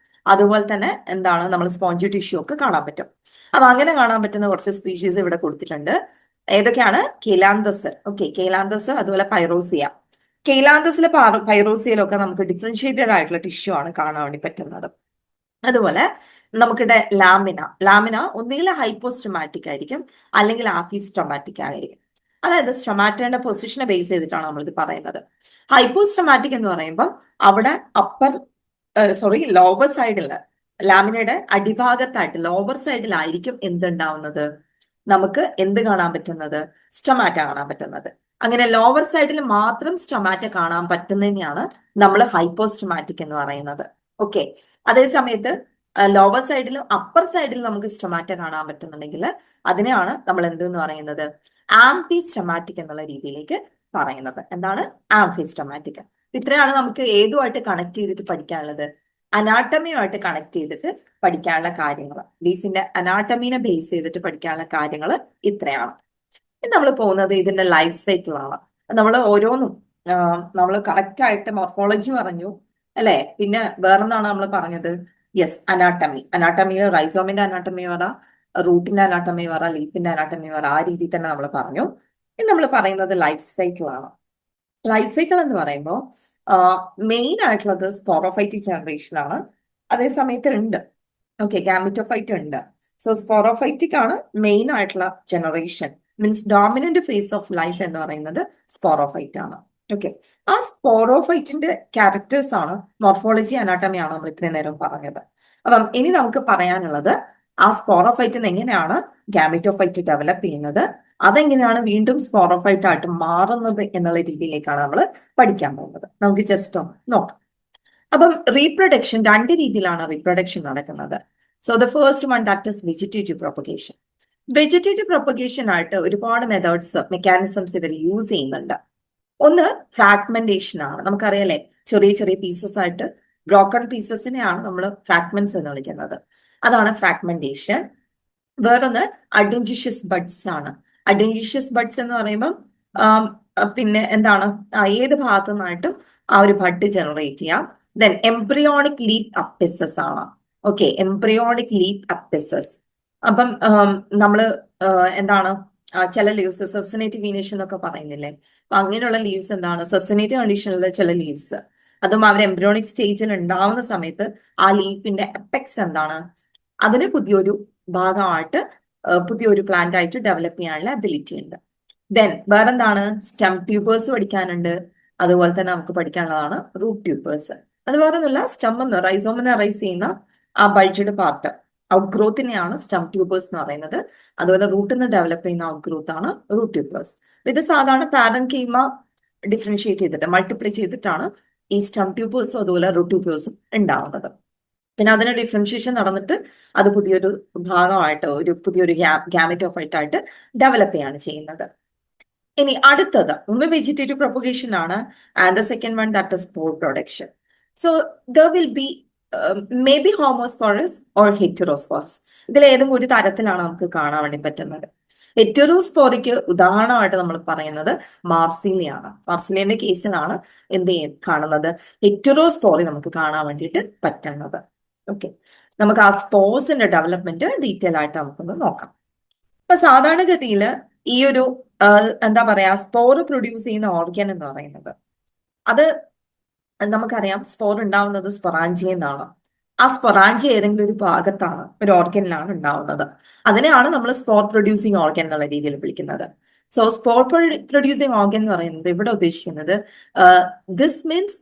അതുപോലെ തന്നെ എന്താണ് നമ്മൾ സ്പോഞ്ചി ടിഷ്യൂ ഒക്കെ കാണാൻ പറ്റും. അപ്പൊ അങ്ങനെ കാണാൻ പറ്റുന്ന കുറച്ച് സ്പീഷീസ് ഇവിടെ കൊടുത്തിട്ടുണ്ട്. ഏതൊക്കെയാണ്? കെയിലാന്തസ്. ഓക്കെ, കെയിലാന്തസ്, അതുപോലെ പൈറോസിയ. കെയിലാന്തസിലെ പൈറോസിയയിലൊക്കെ നമുക്ക് ഡിഫറൻഷിയേറ്റഡ് ആയിട്ടുള്ള ടിഷ്യൂ ആണ് കാണാൻ വേണ്ടി പറ്റുന്നത്. അതുപോലെ നമുക്കിടെ ലാമിന ഒന്നുകിൽ ഹൈപ്പോസ്റ്റൊമാറ്റിക് ആയിരിക്കും, അല്ലെങ്കിൽ ആഫിസ്റ്റൊമാറ്റിക് ആയിരിക്കും. അതായത് സ്റ്റൊമാറ്റയുടെ പൊസിഷനെ ബേസ് ചെയ്തിട്ടാണ് നമ്മളിത് പറയുന്നത്. ഹൈപ്പോസ്റ്റൊമാറ്റിക് എന്ന് പറയുമ്പോൾ അവിടെ ലോവർ സൈഡിൽ, ലാമിനയുടെ അടിഭാഗത്തായിട്ട് ലോവർ സൈഡിലായിരിക്കും എന്തുണ്ടാവുന്നത്, നമുക്ക് എന്ത് കാണാൻ പറ്റുന്നത്, സ്റ്റൊമാറ്റ കാണാൻ പറ്റുന്നത്. അങ്ങനെ ലോവർ സൈഡിൽ മാത്രം സ്റ്റൊമാറ്റ കാണാൻ പറ്റുന്നതിനെയാണ് നമ്മൾ ഹൈപ്പോസ്റ്റൊമാറ്റിക് എന്ന് പറയുന്നത്. ഓക്കെ, അതേ സമയത്ത് ലോവർ സൈഡിലും അപ്പർ സൈഡിലും നമുക്ക് സ്റ്റൊമാറ്റ കാണാൻ പറ്റുന്നുണ്ടെങ്കിൽ അതിനെയാണ് നമ്മൾ എന്തെന്ന് പറയുന്നത്, ആംഫിസ്റ്റൊമാറ്റിക് എന്നുള്ള രീതിയിലേക്ക് പറയുന്നത്. എന്താണ്? ആംഫിസ്റ്റൊമാറ്റിക്. ഇത്രയാണ് നമുക്ക് ഏതുമായിട്ട് കണക്ട് ചെയ്തിട്ട് പഠിക്കാനുള്ളത്, അനാട്ടമിയുമായിട്ട് കണക്ട് ചെയ്തിട്ട് പഠിക്കാനുള്ള കാര്യങ്ങൾ. ലീഫിന്റെ അനാട്ടമീനെ ബേസ് ചെയ്തിട്ട് പഠിക്കാനുള്ള കാര്യങ്ങൾ ഇത്രയാണ്. ഇനി നമ്മൾ പോകുന്നത് ഇതിന്റെ ലൈഫ് സൈക്കിളാണ്. നമ്മൾ ഓരോന്നും നമ്മൾ കറക്റ്റ് ആയിട്ട് മോർഫോളജി പറഞ്ഞു അല്ലെ, പിന്നെ വേറെന്താണ് നമ്മൾ പറഞ്ഞത്, യെസ്, അനാട്ടമിയിൽ റൈസോമിന്റെ അനാട്ടമി പറ, റൂട്ടിന്റെ അനാട്ടമി പറ, ലീഫിന്റെ അനാട്ടമി പറ, ആ രീതിയിൽ തന്നെ നമ്മൾ പറഞ്ഞു. ഇനി നമ്മൾ പറയുന്നത് ലൈഫ് സൈക്കിളാണ്. ലൈഫ് സൈക്കിൾ എന്ന് പറയുമ്പോൾ മെയിൻ ആയിട്ടുള്ളത് സ്പോറോഫൈറ്റിക് ജനറേഷൻ ആണ്. അതേ സമയത്ത് ഉണ്ട് ഗാമിറ്റോഫൈറ്റ് ഉണ്ട്. സോ സ്പോറോഫൈറ്റിക് ആണ് മെയിൻ ആയിട്ടുള്ള generation. Means dominant phase of life എന്ന് പറയുന്നത് സ്പോറോഫൈറ്റ് ആണ്. ഓക്കെ, ആ സ്പോറോഫൈറ്റിന്റെ ക്യാരക്ടേഴ്സ് ആണ്, മോർഫോളജി അനാട്ടമി ആണ് നമ്മൾ ഇത്രയും നേരം പറഞ്ഞത്. അപ്പം ഇനി നമുക്ക് പറയാനുള്ളത് ആ സ്പോറോഫൈറ്റിന് എങ്ങനെയാണ് ഗാമിറ്റോഫൈറ്റ് ഡെവലപ്പ് ചെയ്യുന്നത്, അതെങ്ങനെയാണ് വീണ്ടും സ്പോറോഫൈറ്റ് ആയിട്ട് മാറുന്നത് എന്നുള്ള രീതിയിലേക്കാണ് നമ്മൾ പഠിക്കാൻ പോകുന്നത്. നമുക്ക് ജസ്റ്റ് ഒന്ന് നോക്കാം. അപ്പം റീപ്രൊഡക്ഷൻ രണ്ട് രീതിയിലാണ് റീപ്രൊഡക്ഷൻ നടക്കുന്നത്. So the first one, that is vegetative propagation. Vegetative propagation ആയിട്ട് ഒരുപാട് മെക്കാനിസംസ് ഇവർ യൂസ് ചെയ്യുന്നുണ്ട്. ഒന്ന് ഫ്രാഗ്മെന്റേഷൻ ആണ്. നമുക്കറിയാലേ, ചെറിയ ചെറിയ പീസസ് ആയിട്ട് ബ്രോക്കൺ പീസസിനെയാണ് നമ്മൾ ഫ്രാഗ്മെന്റ്സ് എന്ന് വിളിക്കുന്നത്. അതാണ് ഫ്രാഗ്മെന്റേഷൻ. വേറൊന്ന് അഡ്വെഞ്ചിഷ്യസ് ബഡ്സ് ആണ്. അഡ്വെഞ്ചിഷ്യസ് ബഡ്സ് എന്ന് പറയുമ്പം പിന്നെ എന്താണ്, ഏത് ഭാഗത്തു നിന്നായിട്ടും ആ ഒരു ബഡ് ജനറേറ്റ് ചെയ്യാം. ദെൻ എംബ്രിയോണിക് ലീഫ് അപ്പിസസ് ആണ്. Okay, embryonic leaf apices. അപ്പം നമ്മള് എന്താണ് ചില ലീവ്സ് സെസനേറ്റ് വീനേഷൻ എന്നൊക്കെ പറയുന്നില്ലേ, അപ്പൊ അങ്ങനെയുള്ള ലീവ്സ് എന്താണ് സെസനേറ്റ് കണ്ടീഷനിലെ ചില ലീവ്സ്, അതും അവർ എംബ്രിയോണിക് സ്റ്റേജിൽ ഉണ്ടാവുന്ന സമയത്ത് ആ ലീഫിന്റെ എപ്പെക്സ് എന്താണ്, അതിന് പുതിയൊരു ഭാഗമായിട്ട് പുതിയൊരു പ്ലാന്റ് ആയിട്ട് ഡെവലപ്പ് ചെയ്യാനുള്ള അബിലിറ്റി ഉണ്ട്. ദെൻ വേറെന്താണ്, സ്റ്റെം ട്യൂബേഴ്സ് പഠിക്കാനുണ്ട്. അതുപോലെ തന്നെ നമുക്ക് പഠിക്കാനുള്ളതാണ് റൂട്ട് ട്യൂബേഴ്സ്. അത് വേറെ ഒന്നുമില്ല, സ്റ്റെമ്മെന്ന് റൈസോമിനെ റൈസ് ചെയ്യുന്ന ആ ബൾജ്ഡ് പാർട്ട്, ഔട്ട് ഗ്രോത്തിനെയാണ് സ്റ്റെം ട്യൂബേഴ്സ് എന്ന് പറയുന്നത്. അതുപോലെ റൂട്ടിൽ നിന്ന് ഡെവലപ്പ് ചെയ്യുന്ന ഔട്ട് ഗ്രോത്ത് ആണ് റൂട്ട് ട്യൂബേഴ്സ്. ഇത് സാധാരണ പാരൻകീമ ഡിഫറൻഷിയേറ്റ് ചെയ്തിട്ട് മൾട്ടിപ്ലൈ ചെയ്തിട്ടാണ് ഈ സ്റ്റെം ട്യൂബേഴ്സും അതുപോലെ റൂട്ട് ട്യൂബേഴ്സും ഉണ്ടാവുന്നത്. പിന്നെ അതിന് ഡിഫറൻഷിയേഷൻ നടന്നിട്ട് അത് പുതിയൊരു ഭാഗമായിട്ട് പുതിയൊരു ഗാമറ്റോഫൈറ്റ് ആയിട്ട് ഡെവലപ്പ് ചെയ്യാണ് ചെയ്യുന്നത്. ഇനി അടുത്തത് ഒന്ന് വെജിറ്റേറ്റീവ് പ്രൊപ്പഗേഷൻ ആണ്, and the second one that is spore production. So there will be may be homosporous or heterosporous. ഇതിൽ ഏതെങ്കിലും ഒരു തരത്തിലാണ് നമുക്ക് കാണാൻ വേണ്ടി പറ്റുന്നത്. ഹെറ്ററോസ്പോറിക്ക് ഉദാഹരണമായിട്ട് നമ്മൾ പറയുന്നത് മാർസിലിയാണ്. മാർസിലിയന്റെ കേസിലാണ് എന്ത് കാണുന്നത്, ഹെറ്ററോസ്പോറി നമുക്ക് കാണാൻ വേണ്ടിയിട്ട് പറ്റുന്നത്. ഓക്കെ, നമുക്ക് ആ സ്പോർസിന്റെ ഡെവലപ്മെന്റ് ഡീറ്റെയിൽ ആയിട്ട് നമുക്കൊന്ന് നോക്കാം. ഇപ്പൊ സാധാരണഗതിയിൽ ഈ ഒരു എന്താ പറയാ സ്പോർ പ്രൊഡ്യൂസ് ചെയ്യുന്ന ഓർഗൻ എന്ന് പറയുന്നത്, അത് നമുക്കറിയാം സ്പോർ ഉണ്ടാവുന്നത് സ്പൊറാഞ്ചിയ എന്നാണ്. ആ സ്പൊറാഞ്ചിയ ഏതെങ്കിലും ഒരു ഭാഗത്താണ്, ഒരു ഓർഗനിലാണ് ഉണ്ടാവുന്നത്. അതിനെയാണ് നമ്മൾ സ്പോർ പ്രൊഡ്യൂസിങ് ഓർഗൻ എന്നുള്ള രീതിയിൽ വിളിക്കുന്നത്. സോ സ്പോർ പ്രൊഡ്യൂസിങ് ഓർഗൻ എന്ന് പറയുന്നത് ഇവിടെ ഉദ്ദേശിക്കുന്നത് this means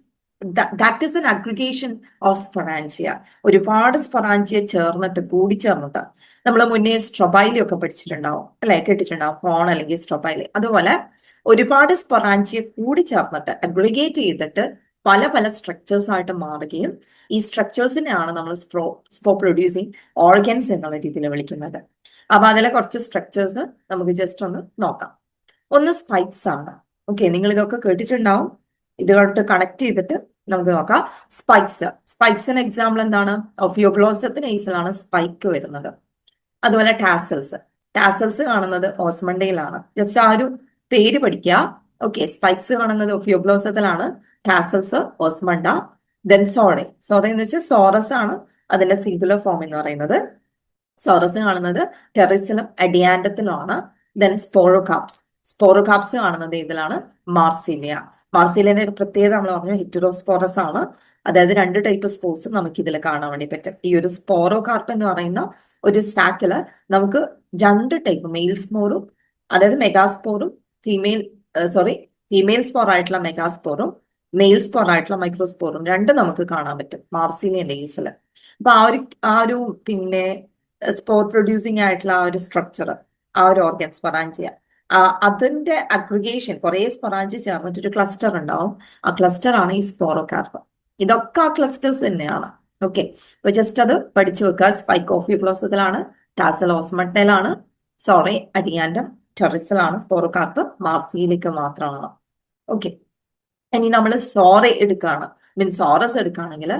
that is N aggregation of sporangia. ഒരുപാട് സ്പൊറാഞ്ചിയ ചേർന്നിട്ട് കൂടിച്ചേർന്നിട്ട്, നമ്മൾ മുന്നേ സ്ട്രൊബൈലി ഒക്കെ പഠിച്ചിട്ടുണ്ടാവും അല്ലെ, കേട്ടിട്ടുണ്ടാവും, ഫോൺ അല്ലെങ്കിൽ സ്ട്രൊബൈലി. അതുപോലെ ഒരുപാട് സ്പൊറാഞ്ചിയ കൂടിച്ചേർന്നിട്ട് അഗ്രിഗേറ്റ് ചെയ്തിട്ട് പല പല സ്ട്രക്ചേഴ്സ് ആയിട്ട് മാറുകയും ഈ സ്ട്രക്ചേഴ്സിനെയാണ് നമ്മൾ സ്പോർ പ്രൊഡ്യൂസിങ് ഓർഗൻസ് എന്നുള്ള രീതിയിൽ വിളിക്കുന്നത്. അപ്പൊ അതിലെ കുറച്ച് സ്ട്രക്ചേഴ്സ് നമുക്ക് ജസ്റ്റ് ഒന്ന് നോക്കാം. ഒന്ന് സ്പൈക്സ് ആണ്. ഓക്കെ, നിങ്ങൾ ഇതൊക്കെ കേട്ടിട്ടുണ്ടാവും. ഇതുമായിട്ട് കണക്ട് ചെയ്തിട്ട് നമുക്ക് നോക്കാം. സ്പൈക്സിന് എക്സാമ്പിൾ എന്താണ്, ഒഫിയോഗ്ലോസത്തിന് ഏസിലാണ് സ്പൈക്ക് വരുന്നത്. അതുപോലെ ടാസൽസ് കാണുന്നത് ഓസ്മണ്ടയിലാണ്. ജസ്റ്റ് ആ ഒരു പേര് പഠിക്കുക. ഓക്കെ, സ്പൈക്സ് കാണുന്നത് ഒഫിയോഗ്ലോസത്തിലാണ്, ടാസൽസ് ഓസ്മണ്ട. ദെൻ സോറ എന്ന് വെച്ചാൽ സോറസ് ആണ് അതിന്റെ സിംഗുലർ ഫോം എന്ന് പറയുന്നത്. സോറസ് കാണുന്നത് ടെറിസിലും അഡിയാൻഡത്തിലുമാണ്. ദെൻ സ്പോറോകാപ്സ് കാണുന്നത് ഇതിലാണ്, മാർസിലിയന്റെ പ്രത്യേകത നമ്മൾ പറഞ്ഞു ഹെറ്ററോസ്പോറസ് ആണ്. അതായത് 2 ടൈപ്പ് സ്പോർസ് നമുക്ക് ഇതിൽ കാണാൻ വേണ്ടി പറ്റും. ഈ ഒരു സ്പോറോകാർപ്പ് എന്ന് പറയുന്ന ഒരു സാക്കില് നമുക്ക് 2 ടൈപ്പ് മെയിൽ സ്പോറും, അതായത് മെഗാസ്പോറും ഫീമെയിൽ സ്പോർ ആയിട്ടുള്ള മെഗാസ്പോറും മെയിൽ സ്പോർ ആയിട്ടുള്ള മൈക്രോസ്പോറും 2 നമുക്ക് കാണാൻ പറ്റും മാർസിലിയന്റെ കേസിൽ. അപ്പൊ ആ ഒരു പിന്നെ സ്പോർ പ്രൊഡ്യൂസിങ് ആയിട്ടുള്ള ആ ഒരു സ്ട്രക്ചർ, ആ ഒരു ഓർഗൻ സ്പൊറാഞ്ചിയ, അതിന്റെ അഗ്രിഗേഷൻ കുറെ സ്പൊറാഞ്ചിയ ചേർന്നിട്ട് ഒരു ക്ലസ്റ്റർ ഉണ്ടാവും. ആ ക്ലസ്റ്റർ ആണ് ഈ സ്പോറോകാർപ്പ്. ഇതൊക്കെ ആ ക്ലസ്റ്റേഴ്സ് തന്നെയാണ്. ഓക്കെ, അപ്പൊ ജസ്റ്റ് അത് പഠിച്ചു വെക്കുക. സ്പൈക്ക് ഓഫിയോഗ്ലോസത്തിലാണ്, ടാസൽ ഓസ്മണ്ടയിലാണ്, അഡിയാൻഡം ടെറിസിലാണ്, സ്പോറോകാർപ്പ് മാർസിലിക്ക് മാത്രമാണ്. ഓക്കെ, ഇനി നമ്മൾ സോറസ് എടുക്കുകയാണെങ്കിൽ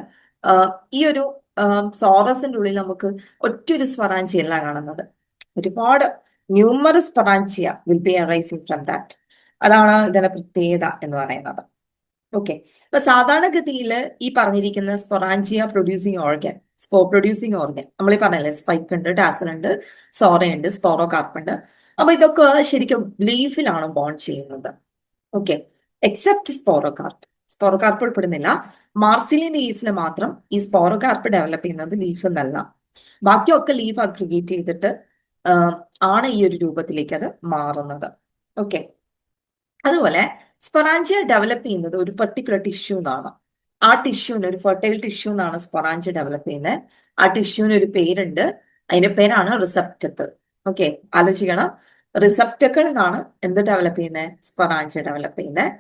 ഈ ഒരു സോറസിന്റെ ഉള്ളിൽ നമുക്ക് ഒറ്റൊരു സ്പൊറാഞ്ചിയ അല്ല കാണുന്നത്, ഒരുപാട് numerous sporangia will be arising from that. അതാണ് ഇതിന്റെ പ്രത്യേകത എന്ന് പറയുന്നത്. ഓക്കെ, ഇപ്പൊ സാധാരണഗതിയിൽ ഈ പറഞ്ഞിരിക്കുന്ന sporangia producing organ, spore producing organ നമ്മൾ ഈ പറഞ്ഞല്ലേ, സ്പൈക്ക് ഉണ്ട്, ടാസൽ ഉണ്ട്, സോറയുണ്ട്, സ്പോറോകാർപ്പ് ഉണ്ട്. അപ്പൊ ഇതൊക്കെ ശരിക്കും ലീഫിലാണ് ബോൺ ചെയ്യുന്നത്. ഓക്കെ, എക്സെപ്റ്റ് സ്പോറോകാർപ്പ് ഉൾപ്പെടുന്നില്ല. മാർസിലിയന്റെ കേസിൽ മാത്രം ഈ സ്പോറോകാർപ്പ് ഡെവലപ്പ് ചെയ്യുന്നത് ലീഫ് എന്നല്ല, ബാക്കിയൊക്കെ ലീഫ് അഗ്രിഗേറ്റ് ചെയ്തിട്ട് ആണ് ഈ ഒരു രൂപത്തിലേക്ക് അത് മാറുന്നത്. ഓക്കെ, അതുപോലെ സ്പൊറാഞ്ചിയ ഡെവലപ്പ് ചെയ്യുന്നത് ഒരു പെർട്ടിക്കുലർ ടിഷ്യൂ എന്നാണ്. ആ ടിഷ്യൂന് ഒരു ഫെർട്ടൈൽ ടിഷ്യൂ എന്നാണ് സ്പൊറാഞ്ചിയ ഡെവലപ്പ് ചെയ്യുന്നത്. ആ ടിഷ്യൂന് ഒരു പേരുണ്ട്, അതിന്റെ പേരാണ് റിസപ്റ്റക്കിൾ. ഓക്കെ, ആലോചിക്കണം, റിസപ്റ്റക്കിൾ എന്നാണ് എന്ത് ഡെവലപ്പ് ചെയ്യുന്നത്, സ്പൊറാഞ്ചിയ ഡെവലപ്പ് ചെയ്യുന്നത്.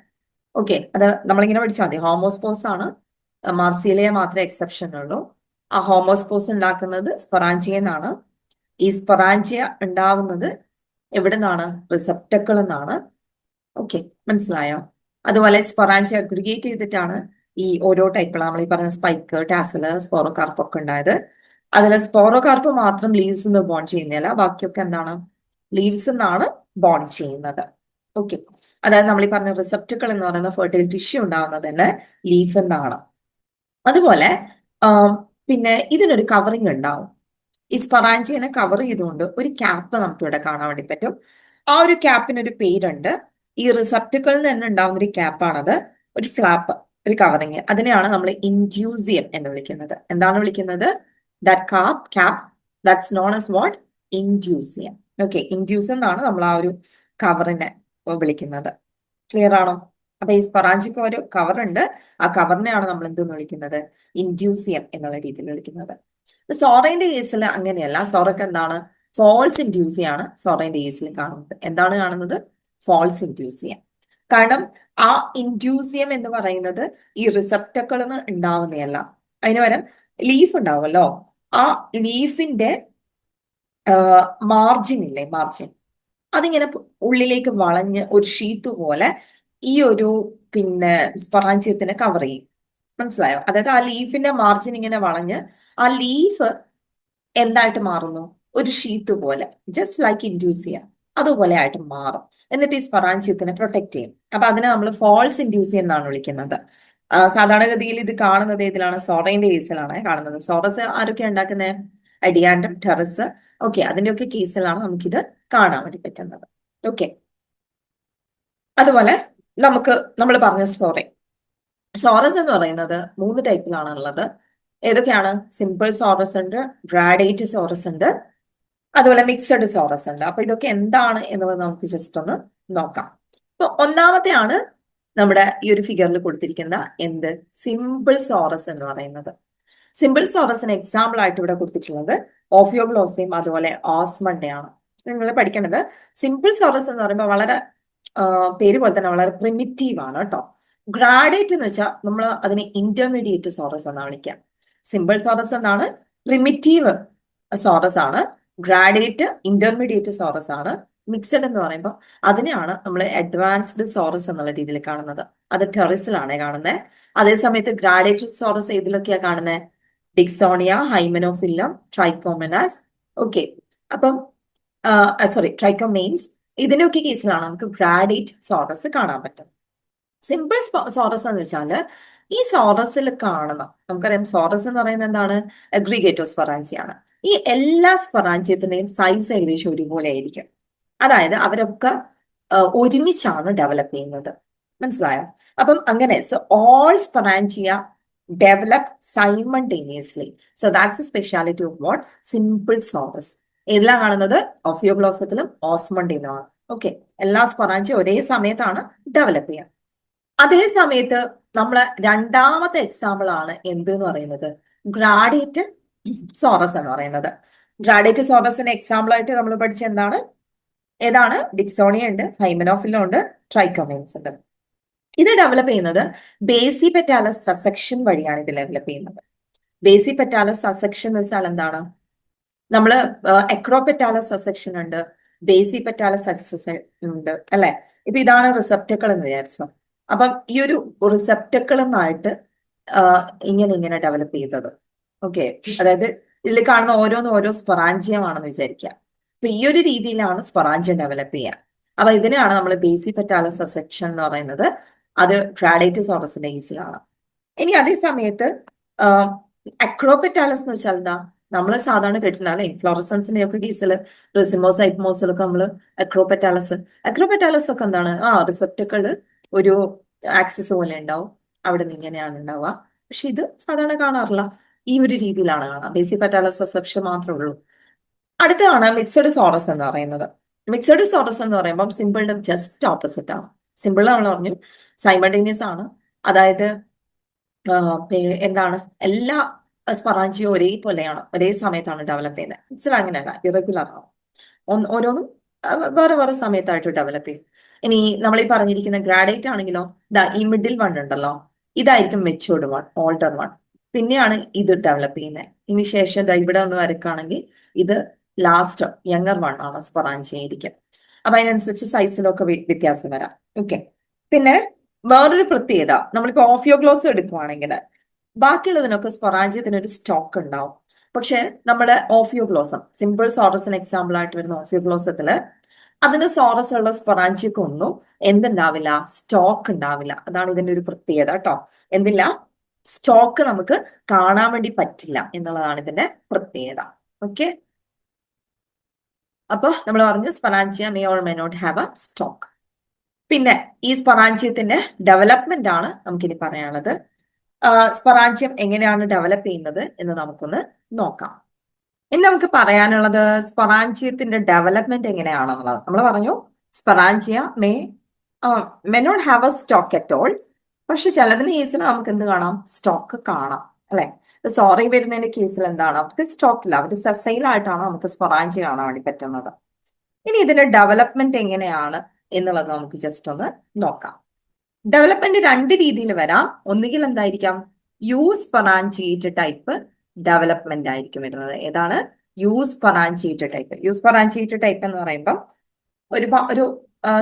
ഓക്കെ, അത് നമ്മളിങ്ങനെ പഠിച്ചാൽ മതി. ഹോമോസ്പോസ് ആണ്, മാർസിലിയ മാത്രമേ എക്സെപ്ഷൻ ഉള്ളൂ. ആ ഹോമോസ്പോസ് ഉണ്ടാക്കുന്നത് സ്പൊറാഞ്ചിയ എന്നാണ്. ഈ സ്പൊറാഞ്ചിയ ഉണ്ടാവുന്നത് എവിടെ നിന്നാണ്, റിസപ്റ്റക്കിൾ എന്നാണ്. ഓക്കെ, മനസ്സിലായോ? അതുപോലെ സ്പൊറാഞ്ചിയ അഗ്രിഗേറ്റ് ചെയ്തിട്ടാണ് ഈ ഓരോ ടൈപ്പുകൾ നമ്മൾ ഈ പറഞ്ഞ സ്പൈക്ക്, ടാസല്, സ്പോറോകാർപ്പ് ഒക്കെ ഉണ്ടായത്. അതിൽ സ്പോറോകാർപ്പ് മാത്രം ലീവ്സ് നിന്ന് ബോൺ ചെയ്യുന്നില്ല, ബാക്കിയൊക്കെ എന്താണ്, ലീവ്സ് നിന്നാണ് ബോൺ ചെയ്യുന്നത്. ഓക്കെ, അതായത് നമ്മൾ ഈ പറഞ്ഞ റിസപ്റ്റക്കിൾ എന്ന് പറയുന്ന ഫെർട്ടൈൽ ടിഷ്യൂ ഉണ്ടാവുന്നത് തന്നെ ലീഫ് എന്നാണ്. അതുപോലെ പിന്നെ ഇതിനൊരു കവറിങ് ഉണ്ടാവും. ഈ സ്പൊറാഞ്ചിയനെ കവർ ചെയ്തുകൊണ്ട് ഒരു ക്യാപ്പ് നമുക്ക് ഇവിടെ കാണാൻ വേണ്ടി പറ്റും. ആ ഒരു ക്യാപ്പിനൊരു പേരുണ്ട്. ഈ റിസപ്റ്റക്കിളിൽ നിന്ന് തന്നെ ഉണ്ടാവുന്ന ഒരു ക്യാപ്പാണത്. ഒരു ഫ്ലാപ്പ്, ഒരു കവറിങ്. അതിനെയാണ് നമ്മൾ ഇൻഡ്യൂസിയം എന്ന് വിളിക്കുന്നത്. എന്താണ് വിളിക്കുന്നത്? That cap that's known as what? Indusium. Okay, ഇൻഡ്യൂസ് എന്നാണ് നമ്മൾ ആ ഒരു കവറിനെ വിളിക്കുന്നത്. ക്ലിയർ ആണോ? അപ്പൊ ഈ സ്പൊറാഞ്ചിക്ക് ഒരു കവർ ഉണ്ട്. ആ കവറിനെയാണ് നമ്മൾ എന്തെന്ന് വിളിക്കുന്നത്? ഇൻഡ്യൂസിയം എന്നുള്ള രീതിയിൽ വിളിക്കുന്നത്. സോറയുടെ കേസിൽ അങ്ങനെയല്ല. സോറക്ക് എന്താണ്? ഫോൾസ് ഇൻഡ്യൂസിയാണ് സോറയുടെ കേസിൽ കാണുന്നത്. എന്താണ് കാണുന്നത്? ഫോൾസ് ഇൻഡ്യൂസിയം. കാരണം ആ ഇൻഡ്യൂസിയം എന്ന് പറയുന്നത് ഈ റിസപ്റ്റക്കിളിൽ നിന്ന് ഉണ്ടാവുന്നതല്ല. അതിന് പകരം ലീഫ് ഉണ്ടാവുമല്ലോ, ആ ലീഫിന്റെ മാർജിൻ ഇല്ലേ, മാർജിൻ, അതിങ്ങനെ ഉള്ളിലേക്ക് വളഞ്ഞ് ഒരു ഷീറ്റ് പോലെ ഈ ഒരു പിന്നെ സ്പൊറാഞ്ചിയത്തിനെ കവർ ചെയ്യും. മനസ്സിലായോ? അതായത് ആ ലീഫിന്റെ മാർജിൻ ഇങ്ങനെ വളഞ്ഞ് ആ ലീഫ് എന്തായിട്ട് മാറുന്നു? ഒരു ഷീറ്റ് പോലെ, ജസ്റ്റ് ലൈക്ക് ഇൻഡ്യൂസിയ, അതുപോലെ ആയിട്ട് മാറും. എന്നിട്ട് ഈ സ്പൊറാഞ്ചിയത്തിനെ പ്രൊട്ടക്ട് ചെയ്യും. അപ്പൊ അതിനെ നമ്മൾ ഫോൾസ് ഇൻഡ്യൂസിയം എന്നാണ് വിളിക്കുന്നത്. സാധാരണഗതിയിൽ ഇത് കാണുന്നത് ഏതിലാണ്? സോറയുടെ കേസിലാണ് കാണുന്നത്. സോറസ് ആരൊക്കെ ഉണ്ടാക്കുന്നത്? അഡിയാൻഡം, ടെറസ്, ഓക്കെ, അതിന്റെയൊക്കെ കേസിലാണ് നമുക്കിത് കാണാൻ വേണ്ടി പറ്റുന്നത്. ഓക്കെ, അതുപോലെ നമ്മൾ പറഞ്ഞ സോറസ് എന്ന് പറയുന്നത് 3 ടൈപ്പിലാണ് ഉള്ളത്. ഏതൊക്കെയാണ്? സിമ്പിൾ സോറസ് ഉണ്ട്, ഗ്രാഡേറ്റ് സോറസ് ഉണ്ട്, അതുപോലെ മിക്സഡ് സോറസ് ഉണ്ട്. അപ്പൊ ഇതൊക്കെ എന്താണ് എന്നുള്ളത് നമുക്ക് ജസ്റ്റ് ഒന്ന് നോക്കാം. അപ്പൊ ഒന്നാമത്തെയാണ് നമ്മുടെ ഈ ഒരു ഫിഗറിൽ കൊടുത്തിരിക്കുന്ന എന്ത്? സിമ്പിൾ സോറസ് എന്ന് പറയുന്നത്. സിമ്പിൾ സോറസിന് എക്സാമ്പിൾ ആയിട്ട് ഇവിടെ കൊടുത്തിട്ടുള്ളത് ഓഫിയോഗ്ലോസയും അതുപോലെ ഓസ്മണ്ടയാണ്. നിങ്ങൾ പഠിക്കേണ്ടത് സിമ്പിൾ സോറസ് എന്ന് പറയുമ്പോൾ വളരെ പേര് പോലെ തന്നെ വളരെ പ്രിമിറ്റീവ് ആണ് കേട്ടോ. ഗ്രാഡേറ്റ് എന്ന് വെച്ചാൽ നമ്മൾ അതിനെ ഇന്റർമീഡിയറ്റ് സോറസ് എന്നാണ് വിളിക്കുക. സിമ്പിൾ സോറസ് എന്നാണ് പ്രിമിറ്റീവ് സോറസ് ആണ്. ഗ്രാഡേറ്റ് ഇന്റർമീഡിയറ്റ് സോറസ് ആണ്. മിക്സഡ് എന്ന് പറയുമ്പോൾ അതിനെയാണ് നമ്മൾ അഡ്വാൻസ്ഡ് സോറസ് എന്നുള്ള രീതിയിൽ കാണുന്നത്. അത് ടെറസിലാണ് കാണുന്നത്. അതേസമയത്ത് ഗ്രാഡേറ്റഡ് സോറസ് ഏതിലൊക്കെയാ കാണുന്നത്? ഡിക്സോണിയ, ഹൈമനോഫില്ലം, ട്രൈക്കോമനാസ്, ഓക്കെ, അപ്പം സോറി, ട്രൈക്കോമെയിൻസ്, ഇതിനൊക്കെ കേസിലാണ് നമുക്ക് ഗ്രാഡേറ്റ് സോറസ് കാണാൻ പറ്റും. സിമ്പിൾ സോറസ് എന്ന് വെച്ചാല് ഈ സോറസിൽ കാണുന്ന, നമുക്കറിയാം സോറസ് എന്ന് പറയുന്നത് എന്താണ്? അഗ്രിഗേറ്റോ സ്പൊറാഞ്ചിയാണ്. ഈ എല്ലാ സ്പൊറാഞ്ചിയത്തിന്റെയും സൈസ് ഏകദേശം ഒരുപോലെ ആയിരിക്കും. അതായത് അവരൊക്കെ ഒരുമിച്ചാണ് ഡെവലപ്പ് ചെയ്യുന്നത്. മനസ്സിലായോ? അപ്പം അങ്ങനെ so all sporangia develop simultaneously. So that's a speciality of what? Simple sorus. ഏതിലാണ് കാണുന്നത്? ഓഫിയോഗ്ലോസത്തിലും ഓസ്മണ്ടിലുമാണ്. ഓക്കെ, എല്ലാ സ്പൊറാഞ്ചിയ ഒരേ സമയത്താണ് ഡെവലപ്പ് ചെയ്യുക. അതേ സമയത്ത് നമ്മളെ രണ്ടാമത്തെ എക്സാമ്പിൾ ആണ് എന്ത് എന്ന് പറയുന്നത്? ഗ്രാഡേറ്റ് സോറസ് എന്ന് പറയുന്നത്. ഗ്രാഡേറ്റ് സോറസിന് എക്സാമ്പിൾ ആയിട്ട് നമ്മൾ പഠിച്ച എന്താണ്? ഏതാണ്? ഡിക്സോണിയ ഉണ്ട്, ഹൈമനോഫില്ലം ഉണ്ട്, ട്രൈക്കോമെയിൻസ് ഉണ്ട്. ഇത് ഡെവലപ്പ് ചെയ്യുന്നത് ബേസിപെറ്റാലസ് സസെക്ഷൻ വഴിയാണ് ഇത് ഡെവലപ്പ് ചെയ്യുന്നത്. ബേസിപെറ്റാലസ് സസെക്ഷൻ എന്ന് വെച്ചാൽ എന്താണ്? നമ്മള് എക്രോപെറ്റാലസ് സസെക്ഷൻ ഉണ്ട്, ബേസിപെറ്റാലസ് സക്സഷൻ ഉണ്ട്, അല്ലെ? ഇപ്പൊ ഇതാണ് റിസപ്റ്റക്കിൾ എന്ന് വിചാരിച്ചോ. അപ്പം ഈ ഒരു റിസപ്റ്റക്കിൾ എന്നായിട്ട് ഇങ്ങനെ ഡെവലപ്പ് ചെയ്തത്. ഓക്കെ, അതായത് ഇതിൽ കാണുന്ന ഓരോന്നും ഓരോ സ്പൊറാഞ്ചിയമാണെന്ന് വിചാരിക്കുക. അപ്പൊ ഈ ഒരു രീതിയിലാണ് സ്പൊറാഞ്ചിയം ഡെവലപ്പ് ചെയ്യുക. അപ്പൊ ഇതിനെയാണ് നമ്മൾ ബേസിപെറ്റാലസ് സസെക്ഷൻ എന്ന് പറയുന്നത്. അത് ഗ്രാഡേറ്റ് സോറസിന്റെ കേസിലാണ്. ഇനി അതേ സമയത്ത് അക്രോപെറ്റാലസ് എന്ന് വെച്ചാൽ എന്താ? നമ്മൾ സാധാരണ കേട്ടിട്ടുണ്ടാവില്ല, ഇൻഫ്ലോറസൻസിന്റെ ഒക്കെ കേസിൽ റെസിമോസ് ഐപ്മോസിലൊക്കെ നമ്മൾ അക്രോപെറ്റാലസ് ഒക്കെ എന്താണ്? റിസപ്റ്റക്കിള് ഒരു ആക്സിസ് പോലെ ഉണ്ടാവും, അവിടെ നിന്ന് ഇങ്ങനെയാണ് ഉണ്ടാവുക. പക്ഷെ ഇത് സാധാരണ കാണാറില്ല, ഈ ഒരു രീതിയിലാണ് കാണാം. ബേസിപെറ്റാലസ് സസെപ്ഷൻ മാത്രമേ ഉള്ളൂ. അടുത്തതാണ് മിക്സഡ് സോറസ് എന്ന് പറയുന്നത്. മിക്സഡ് സോറസ് എന്ന് പറയുമ്പോൾ സിമ്പിളിന്റെ ജസ്റ്റ് ഓപ്പോസിറ്റ് ആണ്. സിമ്പിൾ നമ്മൾ പറഞ്ഞു സൈമൾട്ടേനിയസ് ആണ്, അതായത് എന്താണ്? എല്ലാ സ്പൊറാഞ്ചിയും ഒരേപോലെയാണ്, ഒരേ സമയത്താണ് ഡെവലപ്പ് ചെയ്യുന്നത്. മിക്സഡ് അങ്ങനെയല്ല, ഇറഗുലർ ആണ്. ഓരോന്നും വേറെ വേറെ സമയത്തായിട്ട് ഡെവലപ്പ് ചെയ്യും. ഇനി നമ്മൾ ഈ പറഞ്ഞിരിക്കുന്ന ഗ്രാഡേറ്റ് ആണെങ്കിലോ, ഈ മിഡിൽ വൺ ഉണ്ടല്ലോ, ഇതായിരിക്കും മെച്ചൂർഡ് വൺ, ഓൾഡർ വൺ. പിന്നെയാണ് ഇത് ഡെവലപ്പ് ചെയ്യുന്നത്. ഇനി ശേഷം ഇവിടെ ഒന്ന് വരക്കുകയാണെങ്കിൽ ഇത് ലാസ്റ്റ് യങ്ങർ വൺ ആണ്, സ്പൊറാഞ്ചിയ ആയിരിക്കും. അപ്പൊ അതിനനുസരിച്ച് സൈസിലൊക്കെ വ്യത്യാസം വരാം. ഓക്കെ, പിന്നെ വേറൊരു പ്രത്യേകത, നമ്മളിപ്പോ ഓഫിയോഗ്ലോസ് എടുക്കുവാണെങ്കിൽ ബാക്കിയുള്ളതിനൊക്കെ സ്പൊറാഞ്ചിയത്തിനൊരു സ്റ്റോക്ക് ഉണ്ടാവും. പക്ഷെ നമ്മുടെ ഓഫിയോഗ്ലോസം, സിമ്പിൾ സോറസിന് എക്സാമ്പിൾ ആയിട്ട് വരുന്ന ഓഫിയോഗ്ലോസത്തില് അതിന്റെ സോറസ് ഉള്ള സ്പൊറാഞ്ചിയൊക്കെ ഒന്നും എന്തുണ്ടാവില്ല? സ്റ്റോക്ക് ഉണ്ടാവില്ല. അതാണ് ഇതിന്റെ ഒരു പ്രത്യേകത കേട്ടോ. എന്തില്ല? സ്റ്റോക്ക് നമുക്ക് കാണാൻ വേണ്ടി പറ്റില്ല എന്നുള്ളതാണ് ഇതിന്റെ പ്രത്യേകത. ഓക്കെ, അപ്പൊ നമ്മൾ പറഞ്ഞു sporangia may or may not have a stock. പിന്നെ ഈ സ്പൊറാഞ്ചിയത്തിന്റെ ഡെവലപ്മെന്റ് ആണ് നമുക്കിനി പറയാനുള്ളത്. സ്പൊറാഞ്ചിയം എങ്ങനെയാണ് ഡെവലപ്പ് ചെയ്യുന്നത് എന്ന് നമുക്കൊന്ന് നോക്കാം. ഇനി നമുക്ക് പറയാനുള്ളത് സ്പൊറാഞ്ചിയത്തിന്റെ ഡെവലപ്മെന്റ് എങ്ങനെയാണെന്നുള്ളത്. നമ്മൾ പറഞ്ഞു sporangia may not have a stock at all. പക്ഷെ ചിലതിന്റെ കേസിൽ നമുക്ക് എന്ത് കാണാം, സ്റ്റോക്ക് കാണാം അല്ലെ. സോറി വരുന്നതിന്റെ കേസിൽ എന്താണ്, അവർക്ക് സ്റ്റോക്ക് ഇല്ല, അവര് സെസൈലായിട്ടാണ് നമുക്ക് സ്പൊറാഞ്ചിയ കാണാൻ വേണ്ടി പറ്റുന്നത്. ഇനി ഇതിന്റെ ഡെവലപ്മെന്റ് എങ്ങനെയാണ് എന്നുള്ളത് നമുക്ക് ജസ്റ്റ് ഒന്ന് നോക്കാം. ഡെവലപ്മെന്റ് രണ്ട് രീതിയിൽ വരാം. ഒന്നുകിൽ എന്തായിരിക്കാം, യൂസ് സ്പൊറാഞ്ചിയേറ്റ് ടൈപ്പ് ഡെവലപ്മെന്റ് ആയിരിക്കും വരുന്നത്. ഏതാണ് യൂസ് സ്പൊറാഞ്ചിയേറ്റ് ടൈപ്പ്? യൂസ് സ്പൊറാഞ്ചിയേറ്റ് ടൈപ്പ് എന്ന് പറയുമ്പോൾ ഒരു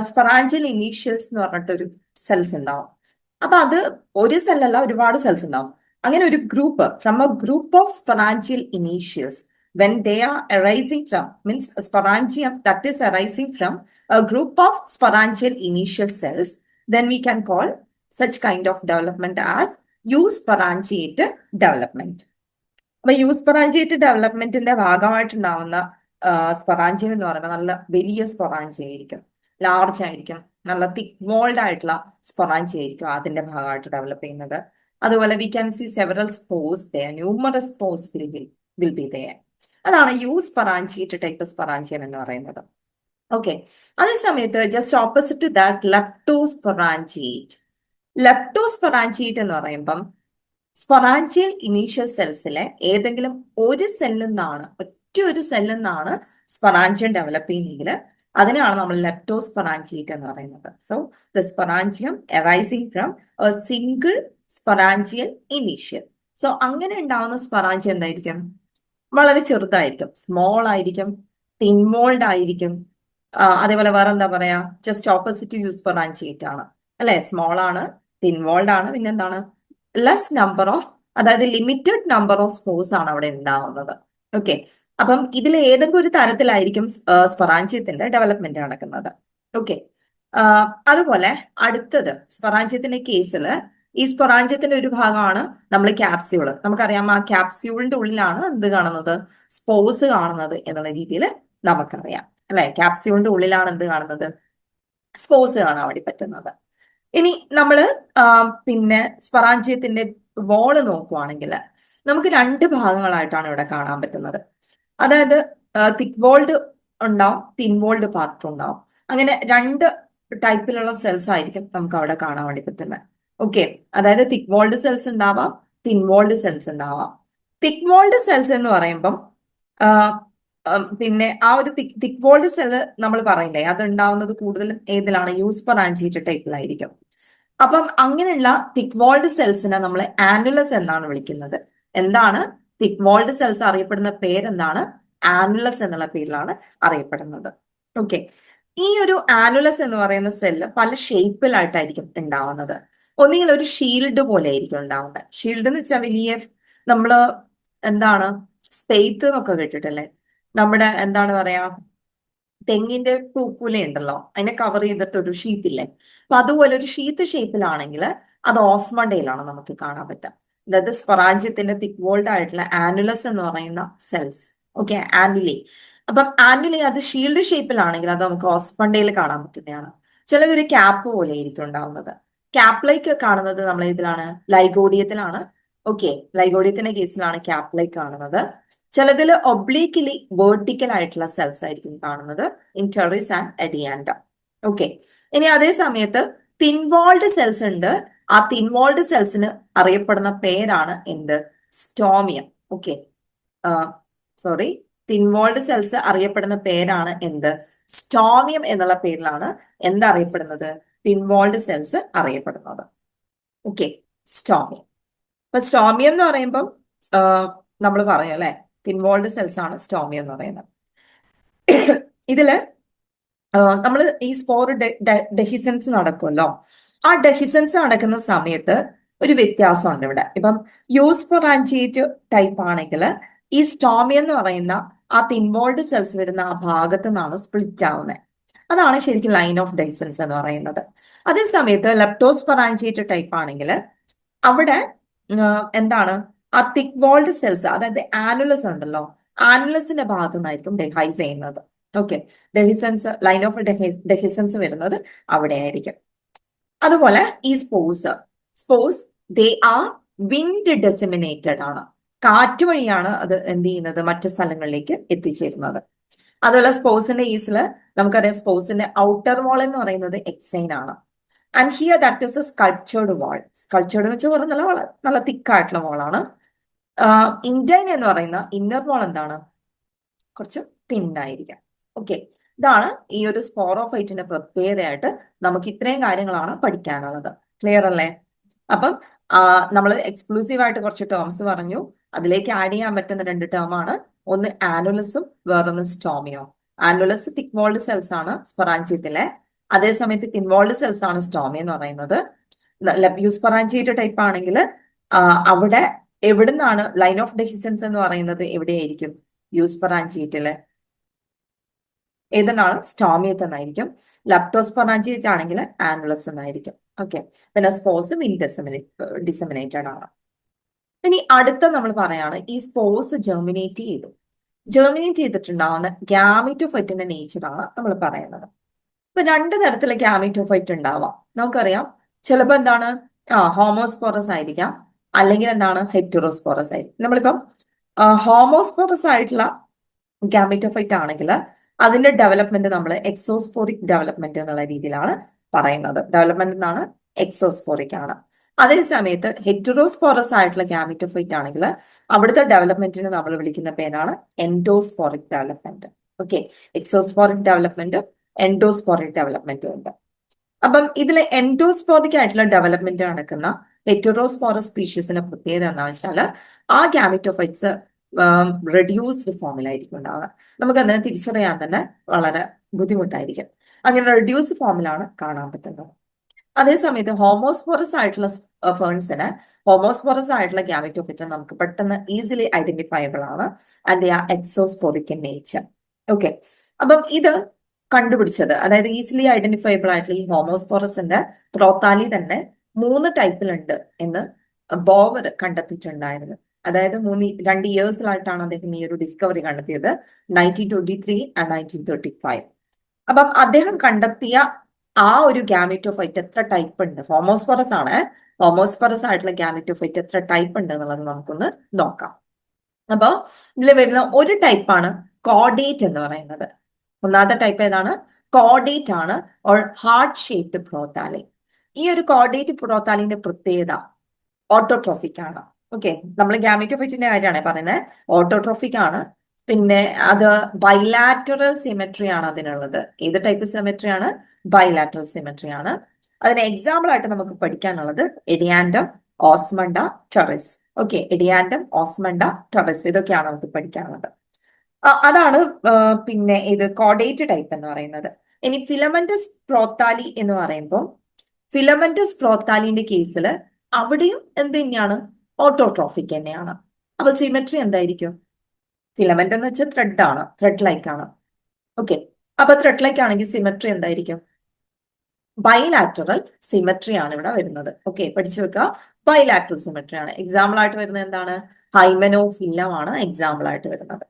സ്പൊറാഞ്ചിയൽ ഇനീഷ്യൽസ് എന്ന് പറഞ്ഞിട്ടൊരു സെൽസ് ഉണ്ടാവും. അപ്പൊ അത് ഒരു സെല്ലല്ല, ഒരുപാട് സെൽസ് ഉണ്ടാവും. അങ്ങനെ ഒരു group, from a group of sporangial initials when they are arising from, means sporangium that is arising from a group of sporangial initial cells, then we can call such kind of development as eusporangiate development. അപ്പൊ യൂസ്പൊറാഞ്ചിയേറ്റ് ഡെവലപ്മെന്റിന്റെ ഭാഗമായിട്ടുണ്ടാവുന്ന sporangium എന്ന് പറയുമ്പോൾ നല്ല വലിയ sporangia ആയിരിക്കും, large ആയിരിക്കും, നല്ല thick would ആയിട്ടുള്ള sporangia ആയിരിക്കും അതിന്റെ ഭാഗമായിട്ട് ഡെവലപ്പ് ചെയ്യുന്നത്. അതുപോലെ we can see several spores there, numerous spores will be there. അതാണ് യൂസ്പൊറാഞ്ചിയേറ്റ് ടൈപ്പ് സ്പൊറാഞ്ചിയം എന്ന് പറയുന്നത്. ഓക്കെ, അതേസമയത്ത് ജസ്റ്റ് ഓപ്പോസിറ്റ് ദാറ്റ് ലെപ്റ്റോസ്പൊറാഞ്ചിയേറ്റ്. ലെപ്റ്റോസ്പൊറാഞ്ചിയേറ്റ് എന്ന് പറയുമ്പം സ്പൊറാഞ്ചിയൽ ഇനീഷ്യൽ സെൽസിലെ ഏതെങ്കിലും ഒരു സെല്ലിൽ നിന്നാണ്, ഒറ്റ ഒരു സെല്ലിൽ നിന്നാണ് സ്പൊറാഞ്ചിയം ഡെവലപ്പ് ചെയ്യുന്നതെങ്കിൽ അതിനാണ് നമ്മൾ ലെപ്റ്റോസ്പൊറാഞ്ചിയേറ്റ് എന്ന് പറയുന്നത്. So the sporangium arising from a single sporangial initial. So അങ്ങനെ ഉണ്ടാവുന്ന സ്പൊറാഞ്ചിയം എന്തായിരിക്കും, വളരെ ചെറുതായിരിക്കും, സ്മോൾ ആയിരിക്കും, തിൻമോൾഡ് ആയിരിക്കും. അതേപോലെ വേറെ എന്താ പറയാ, ജസ്റ്റ് ഓപ്പോസിറ്റ് യൂസ്പൊറാഞ്ചിയേറ്റ് ആണ് അല്ലെ, സ്മോൾ ആണ്, തിൻവോൾഡ് ആണ്, പിന്നെന്താണ്, ലെസ് നമ്പർ ഓഫ്, അതായത് ലിമിറ്റഡ് നമ്പർ ഓഫ് സ്പോർസ് ആണ് അവിടെ ഉണ്ടാവുന്നത്. ഓക്കെ, അപ്പം ഇതിൽ ഏതെങ്കിലും ഒരു തരത്തിലായിരിക്കും സ്പൊറാഞ്ചിയത്തിന്റെ ഡെവലപ്മെന്റ് നടക്കുന്നത്. ഓക്കെ, അതുപോലെ അടുത്തത് സ്പൊറാഞ്ചിയത്തിന്റെ കേസിൽ ഈ സ്പൊറാഞ്ചിയത്തിന്റെ ഒരു ഭാഗമാണ് നമ്മൾ ക്യാപ്സ്യൂള്. നമുക്കറിയാം ആ ക്യാപ്സ്യൂളിന്റെ ഉള്ളിലാണ് എന്ത് കാണുന്നത്, സ്പോർസ് കാണുന്നത് എന്നുള്ള രീതിയിൽ നമുക്കറിയാം അല്ലെ. ക്യാപ്സ്യൂളിന്റെ ഉള്ളിലാണ് എന്ത് കാണുന്നത്, സ്പോർസ് കാണാൻ വേണ്ടി പറ്റുന്നത്. ഇനി നമ്മള് പിന്നെ സ്പൊറാഞ്ചിയത്തിന്റെ വോള് നോക്കുവാണെങ്കിൽ നമുക്ക് രണ്ട് ഭാഗങ്ങളായിട്ടാണ് ഇവിടെ കാണാൻ പറ്റുന്നത്. അതായത് തിക് വോൾഡ് ഉണ്ടാവും, തിൻ വോൾഡ് പാർട്ട് ഉണ്ടാവും. അങ്ങനെ രണ്ട് ടൈപ്പിലുള്ള സെൽസ് ആയിരിക്കും നമുക്ക് അവിടെ കാണാൻ വേണ്ടി പറ്റുന്നത്. ഓക്കെ, അതായത് തിക് വോൾഡ് സെൽസ് ഉണ്ടാവാം, തിൻ വോൾഡ് സെൽസ് ഉണ്ടാവാം. തിക് വോൾഡ് സെൽസ് എന്ന് പറയുമ്പം പിന്നെ ആ ഒരു തിക് വോൾഡ് സെല്ല് നമ്മൾ പറയില്ലേ, അത് ഉണ്ടാവുന്നത് കൂടുതലും ഏതിലാണ്, യൂസ്പൊറാഞ്ചിയേറ്റ് ടൈപ്പിലായിരിക്കും. അപ്പം അങ്ങനെയുള്ള തിക് വോൾഡ് സെൽസിനെ നമ്മൾ ആനുലസ് എന്നാണ് വിളിക്കുന്നത്. എന്താണ് തിക് വോൾഡ് സെൽസ് അറിയപ്പെടുന്ന പേരെന്താണ്, ആനുലസ് എന്നുള്ള പേരിലാണ് അറിയപ്പെടുന്നത്. ഓക്കെ, ഈ ഒരു ആനുലസ് എന്ന് പറയുന്ന സെല്ല് പല ഷേപ്പിലായിട്ടായിരിക്കും ഉണ്ടാവുന്നത്. ഒന്നുകിൽ ഒരു ഷീൽഡ് പോലെ ആയിരിക്കും ഉണ്ടാവുന്നത്. ഷീൽഡ് എന്ന് വെച്ചാൽ വലിയ, നമ്മള് എന്താണ് സ്പെയ്ത്ത് എന്നൊക്കെ കേട്ടിട്ടല്ലേ, നമ്മുടെ എന്താണ് പറയാ, തെങ്ങിന്റെ പൂക്കുല ഉണ്ടല്ലോ, അതിനെ കവർ ചെയ്തിട്ട് ഒരു ഷീറ്റ് ഇല്ലേ, അപ്പൊ അതുപോലെ ഒരു ഷീറ്റ് ഷേപ്പിലാണെങ്കിൽ അത് ഓസ്മണ്ടയിലാണ് നമുക്ക് കാണാൻ പറ്റുക. അതായത് സ്പൊറാഞ്ചിയത്തിന്റെ തിക് വോൾഡ് ആയിട്ടുള്ള ആനുലസ് എന്ന് പറയുന്ന സെൽസ്. ഓക്കെ, ആനുലി. അപ്പം ആനുലി അത് ഷീൽഡ് ഷേപ്പിലാണെങ്കിൽ അത് നമുക്ക് ഓസ്മണ്ടയിൽ കാണാൻ പറ്റുന്നതാണ്. ചിലതൊരു ക്യാപ്പ് പോലെ ആയിരിക്കും ഉണ്ടാവുന്നത്. ക്യാപ്ലൈക്ക് കാണുന്നത് നമ്മൾ ഇതിലാണ്, ലൈഗോഡിയത്തിലാണ്. ഓക്കെ, ലൈഗോഡിയത്തിന്റെ കേസിലാണ് ക്യാപ്ലൈക്ക് കാണുന്നത്. ചിലതിൽ ഒബ്ലീക്ലി വേർട്ടിക്കൽ ആയിട്ടുള്ള സെൽസ് ആയിരിക്കും കാണുന്നത്, ഇൻ ടെറിസ് ആൻഡ് എഡിയാൻഡ. ഓക്കെ, ഇനി അതേ സമയത്ത് തിൻവോൾഡ് സെൽസ് ഉണ്ട്. ആ തിൻവോൾഡ് സെൽസിന് അറിയപ്പെടുന്ന പേരാണ് എന്ത്, സ്റ്റോമിയം. ഓക്കെ, സോറി, തിൻവോൾഡ് സെൽസ് അറിയപ്പെടുന്ന പേരാണ് എന്ത്, സ്റ്റോമിയം എന്നുള്ള പേരിലാണ് എന്തറിയപ്പെടുന്നത്, തിൻവോൾഡ് സെൽസ് അറിയപ്പെടുന്നത്. ഓക്കെ, സ്റ്റോമിയം. അപ്പൊ സ്റ്റോമിയം എന്ന് പറയുമ്പം നമ്മൾ പറഞ്ഞു അല്ലെ, തിൻവോൾഡ് സെൽസ് ആണ് സ്റ്റോമിയം എന്ന് പറയുന്നത്. ഇതില് നമ്മൾ ഈ സ്പോർ ഡെഹിസൻസ് നടക്കുമല്ലോ, ആ ഡെഹിസൻസ് നടക്കുന്ന സമയത്ത് ഒരു വ്യത്യാസമുണ്ട് ഇവിടെ. ഇപ്പം യൂസ്പൊറാഞ്ചിയേറ്റ് ടൈപ്പ് ആണെങ്കിൽ ഈ സ്റ്റോമിയം എന്ന് പറയുന്ന ആ തിൻവോൾഡ് സെൽസ് വരുന്ന ആ ഭാഗത്ത് നിന്നാണ് സ്പ്ലിറ്റ് ആവുന്നത്. അതാണ് ശരിക്കും ലൈൻ ഓഫ് ഡെഹിസൻസ് എന്ന് പറയുന്നത്. അതേ സമയത്ത് ലെപ്റ്റോസ്പൊറാഞ്ചിയേറ്റ് ടൈപ്പ് ആണെങ്കിൽ അവിടെ എന്താണ് ആ തിക് വാൾഡ് സെൽസ്, അതായത് ആനുലസ് ഉണ്ടല്ലോ, ആനുലസിന്റെ ഭാഗത്തു നിന്നായിരിക്കും ഡെഹൈസ് ചെയ്യുന്നത്. Okay, dehiscence, line of dehiscence വരുന്നത് അവിടെ ആയിരിക്കും. അതുപോലെ ഈ സ്പോർസ് ദേ ആർ വിൻഡ് ഡെസിമിനേറ്റഡ് ആണ്, കാറ്റ് വഴിയാണ് അത് എന്ത് ചെയ്യുന്നത്, മറ്റു സ്ഥലങ്ങളിലേക്ക് എത്തിച്ചേരുന്നത്. അതുപോലെ സ്പോർസിന്റെ കേസിൽ നമുക്കറിയാം, സ്പോർസിന്റെ ഔട്ടർ വാൾ എന്ന് പറയുന്നത് എക്സൈൻ ആണ്. And here that is a sculptured wall. Sculptured എന്ന് വെച്ചാൽ നല്ല തിക്കായിട്ടുള്ള വാളാണ്. ഇന്റൈൻ എന്ന് പറയുന്ന ഇന്നർ വാൾ എന്താണ്, കുറച്ച് തിന്നായിരിക്കാം. ഓക്കെ, ഇതാണ് ഈ ഒരു സ്പോറോഫൈറ്റിന്റെ പ്രത്യേകതയായിട്ട് നമുക്ക് ഇത്രയും കാര്യങ്ങളാണ് പഠിക്കാനുള്ളത്. ക്ലിയർ അല്ലേ? അപ്പം നമ്മൾ എക്സ്ക്ലൂസീവ് ആയിട്ട് കുറച്ച് ടേംസ് പറഞ്ഞു. അതിലേക്ക് ആഡ് ചെയ്യാൻ പറ്റുന്ന രണ്ട് ടേം ആണ്, ഒന്ന് ആനുലസും വേറൊന്ന് സ്റ്റോമിയോ. ആനുലസ് തിക് വോൾഡ് സെൽസ് ആണ് സ്പൊറാഞ്ചിയത്തിലെ, അതേസമയത്ത് തിൻ വോൾഡ് സെൽസ് ആണ് സ്റ്റോമി എന്ന് പറയുന്നത്. യൂസ്പൊറാഞ്ചിയേറ്റ് ടൈപ്പ് ആണെങ്കിൽ അവിടെ എവിടുന്നാണ് ലൈൻ ഓഫ് ഡെഹിസൻസ് എന്ന് പറയുന്നത്, എവിടെയായിരിക്കും? യൂസ്പൊറാഞ്ചിയേറ്റില് ഏതെന്നാണ്, സ്റ്റോമിയത്ത് എന്നായിരിക്കും. ലെപ്റ്റോസ്പൊറാഞ്ചിയേറ്റ് ആണെങ്കിൽ ആനുലസ് എന്നായിരിക്കും. ഓക്കെ, പിന്നെ സ്പോർസ് ഡിസെമിനേറ്റഡ് ആണ്. ഇനി അടുത്ത നമ്മൾ പറയാണ്, ഈ സ്പോർസ് ജെർമിനേറ്റ് ചെയ്തിട്ടുണ്ടാവുന്ന ഗാമിറ്റോഫൈറ്റിന്റെ നേച്ചറാണ് നമ്മൾ പറയുന്നത്. ഇപ്പൊ രണ്ട് തരത്തിലെ ഗാമിറ്റോഫൈറ്റ് ഉണ്ടാവാം. നമുക്കറിയാം, ചിലപ്പോൾ എന്താണ്, ഹോമോസ്പോറസ് ആയിരിക്കാം, അല്ലെങ്കിൽ എന്താണ്, ഹെറ്ററോസ്പോറസ് ആയിരിക്കും. നമ്മളിപ്പം ഹോമോസ്പോറസ് ആയിട്ടുള്ള ഗാമിറ്റോഫൈറ്റ് ആണെങ്കിൽ അതിന്റെ ഡെവലപ്മെന്റ് നമ്മൾ എക്സോസ്പോറിക് ഡെവലപ്മെന്റ് എന്നുള്ള രീതിയിലാണ് പറയുന്നത്. ഡെവലപ്മെന്റ് എന്നാണ്, എക്സോസ്പോറിക് ആണ്. അതേ സമയത്ത് ഹെറ്ററോസ്പോറസ് ആയിട്ടുള്ള ഗാമിറ്റോഫൈറ്റ് ആണെങ്കിൽ അവിടുത്തെ ഡെവലപ്മെന്റിന് നമ്മൾ വിളിക്കുന്ന പേരാണ് എൻഡോസ്പോറിക് ഡെവലപ്മെന്റ്. ഓക്കെ, എക്സോസ്പോറിക് ഡെവലപ്മെന്റ്, എൻഡോസ്പോറിക് ഡെവലപ്മെന്റും ഉണ്ട്. അപ്പം ഇതിലെ എൻഡോസ്പോറിക് ആയിട്ടുള്ള ഡെവലപ്മെന്റ് നടക്കുന്ന ഹെറ്ററോസ്പോറസ് സ്പീഷീസിന്റെ പ്രത്യേകത എന്താണെന്ന് വെച്ചാൽ ആ ഗാമിറ്റോഫൈറ്റ്സ് റെഡ്യൂസ്ഡ് ഫോമിലായിരിക്കും ഉണ്ടാവുക. നമുക്ക് അതിനെ തിരിച്ചറിയാൻ തന്നെ വളരെ ബുദ്ധിമുട്ടായിരിക്കും. അങ്ങനെ റെഡ്യൂസ്ഡ് ഫോമിലാണ് കാണാൻ പറ്റുന്നത്. അതേസമയത്ത് ഹോമോസ്പോറസ് ആയിട്ടുള്ള ഫേൺസിന്, ഹോമോസ്പോറസ് ആയിട്ടുള്ള ഗാമിറ്റോഫൈറ്റ് നമുക്ക് പെട്ടെന്ന് ഈസിലി ഐഡന്റിഫയബിൾ ആണ്, and they are exosporic in nature. Okay, അപ്പം ഇത് കണ്ടുപിടിച്ചത്, അതായത് ഈസിലി ഐഡന്റിഫയബിൾ ആയിട്ടുള്ള ഈ ഹോമോസ്പോറസിന്റെ പ്രോത്താലി തന്നെ 3 ടൈപ്പിലുണ്ട് എന്ന് ബോവർ കണ്ടെത്തിയിട്ടുണ്ടായിരുന്നു. അതായത് 2 ഇയേഴ്സിലായിട്ടാണ് അദ്ദേഹം ഈ ഒരു ഡിസ്കവറി കണ്ടെത്തിയത്, 1923 ആൻഡ് 1935. അപ്പം അദ്ദേഹം കണ്ടെത്തിയ ആ ഒരു ഗാമിറ്റോഫൈറ്റ് എത്ര ടൈപ്പ് ഉണ്ട്, ഹോമോസ്പോറസ് ആണ്, ഹോമോസ്പോറസ് ആയിട്ടുള്ള ഗാമിറ്റോഫൈറ്റ് എത്ര ടൈപ്പ് ഉണ്ട് എന്നുള്ളത് നമുക്കൊന്ന് നോക്കാം. അപ്പൊ ഇതിൽ വരുന്ന ഒരു ടൈപ്പാണ് കോഡേറ്റ് എന്ന് പറയുന്നത്. ഒന്നാമത്തെ ടൈപ്പ് ഏതാണ്? കോഡേറ്റ് ആണ്, ഓർ ഹാർട്ട് ഷേപ്ഡ് പ്രോത്താലി. ഈ ഒരു കോഡേറ്റ് പ്രോത്താലിന്റെ പ്രത്യേകത ഓട്ടോട്രോഫിക് ആണ്. ഓക്കെ, നമ്മൾ ഗാമിറ്റോഫൈറ്റിന്റെ കാര്യമാണ് പറയുന്നത്, ഓട്ടോട്രോഫിക് ആണ്. പിന്നെ അത് ബൈലാറ്ററൽ സിമെട്രി ആണ് അതിനുള്ളത്. ഏത് ടൈപ്പ് സിമെട്രി ആണ്? ബൈലാറ്ററൽ സിമെട്രി ആണ്. അതിന് എക്സാമ്പിൾ ആയിട്ട് നമുക്ക് പഠിക്കാനുള്ളത് എഡിയാൻഡം, ഓസ്മണ്ട, ടെറസ്. ഓക്കെ, എഡിയാൻഡം, ഓസ്മണ്ട, ടെറസ്, ഇതൊക്കെയാണ് നമുക്ക് പഠിക്കാനുള്ളത്. അതാണ് പിന്നെ ഇത് കോഡേറ്റ് ടൈപ്പ് എന്ന് പറയുന്നത്. ഇനി ഫിലമെന്റസ് പ്രോത്താലി എന്ന് പറയുമ്പോൾ, ഫിലമെന്റസ് പ്രോത്താലിന്റെ കേസിൽ അവിടെയും എന്ത് തന്നെയാണ്? ഓട്ടോട്രോഫിക് തന്നെയാണ്. അപ്പൊ സിമെട്രി എന്തായിരിക്കും? ഫിലമെന്റ് എന്ന് വെച്ചാൽ ത്രെഡ് ആണ്, ത്രെഡ് ലൈക്ക് ആണ്. ഓക്കെ, അപ്പൊ ത്രെഡ് ലൈക്ക് ആണെങ്കിൽ സിമെട്രി എന്തായിരിക്കും? ബൈലാറ്ററൽ സിമെട്രി ആണ് ഇവിടെ വരുന്നത്. ഓക്കെ, പഠിച്ചു വെക്കുക, ബൈലാറ്ററൽ സിമെട്രി ആണ്. എക്സാമ്പിൾ ആയിട്ട് വരുന്നത് എന്താണ്? ഹൈമനോഫില്ലം ആണ് എക്സാമ്പിൾ ആയിട്ട് വരുന്നത്.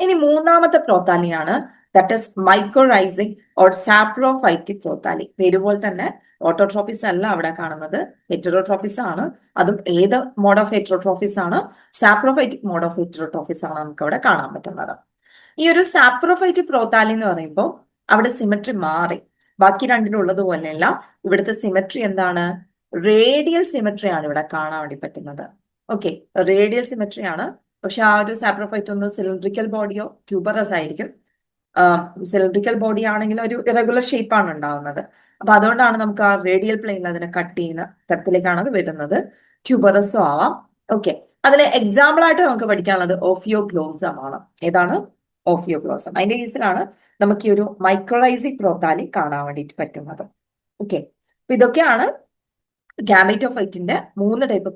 ഇനി മൂന്നാമത്തെ പ്രോത്താലിയാണ്, ദാറ്റ് ഇസ് മൈക്കോറൈസിക് ഓർ സാപ്രോഫൈറ്റിക് പ്രോത്താലി. പേര് പോലെ തന്നെ ഓട്ടോട്രോപ്പിസ് അല്ല അവിടെ കാണുന്നത്, ഹെറ്ററോട്രോപ്പിസ് ആണ്. അതും ഏത് മോഡ് ഓഫ് ഹെറ്ററോട്രോപ്പിസ് ആണ്? സാപ്രോഫൈറ്റിക് മോഡ് ഓഫ് ഹെറ്ററോട്രോപ്പിസ് ആണ് നമുക്ക് അവിടെ കാണാൻ പറ്റുന്നത്. ഈ ഒരു സാപ്രോഫൈറ്റിക് പ്രോത്താലി എന്ന് പറയുമ്പോൾ അവിടെ സിമെട്രി മാറി, ബാക്കി രണ്ടിനുള്ളത് പോലെയല്ല. ഇവിടുത്തെ സിമെട്രി എന്താണ്? റേഡിയൽ സിമെട്രി ആണ് ഇവിടെ കാണാൻ വേണ്ടി പറ്റുന്നത്. ഓക്കെ, റേഡിയൽ സിമെട്രി ആണ്. പക്ഷെ ആ ഒരു സാപ്രോഫൈറ്റ് ഒന്ന് സിലിണ്ട്രിക്കൽ ബോഡിയോ ട്യൂബറസ് ആയിരിക്കും. സിലിണ്ട്രിക്കൽ ബോഡി ആണെങ്കിൽ ഒരു ഇറഗുലർ ഷേപ്പാണ് ഉണ്ടാവുന്നത്. അപ്പൊ അതുകൊണ്ടാണ് നമുക്ക് ആ റേഡിയൽ പ്ലെയിനിൽ അതിനെ കട്ട് ചെയ്യുന്ന തരത്തിലേക്കാണ് അത് വരുന്നത്. ട്യൂബറസും ആവാം. ഓക്കെ, അതിന് എക്സാമ്പിൾ ആയിട്ട് നമുക്ക് പഠിക്കാനുള്ളത് ഓഫിയോഗ്ലോസം ആണ്. ഏതാണ്? ഓഫിയോഗ്ലോസം. അതിന്റെ കേസിലാണ് നമുക്ക് ഈ ഒരു മൈക്രോറൈസിക് പ്രോത്താലി കാണാൻ വേണ്ടിയിട്ട് പറ്റുന്നത്. ഓക്കെ, അപ്പൊ ഇതൊക്കെയാണ് ഗാമറ്റോഫൈറ്റിന്റെ 3 ടൈപ്പ്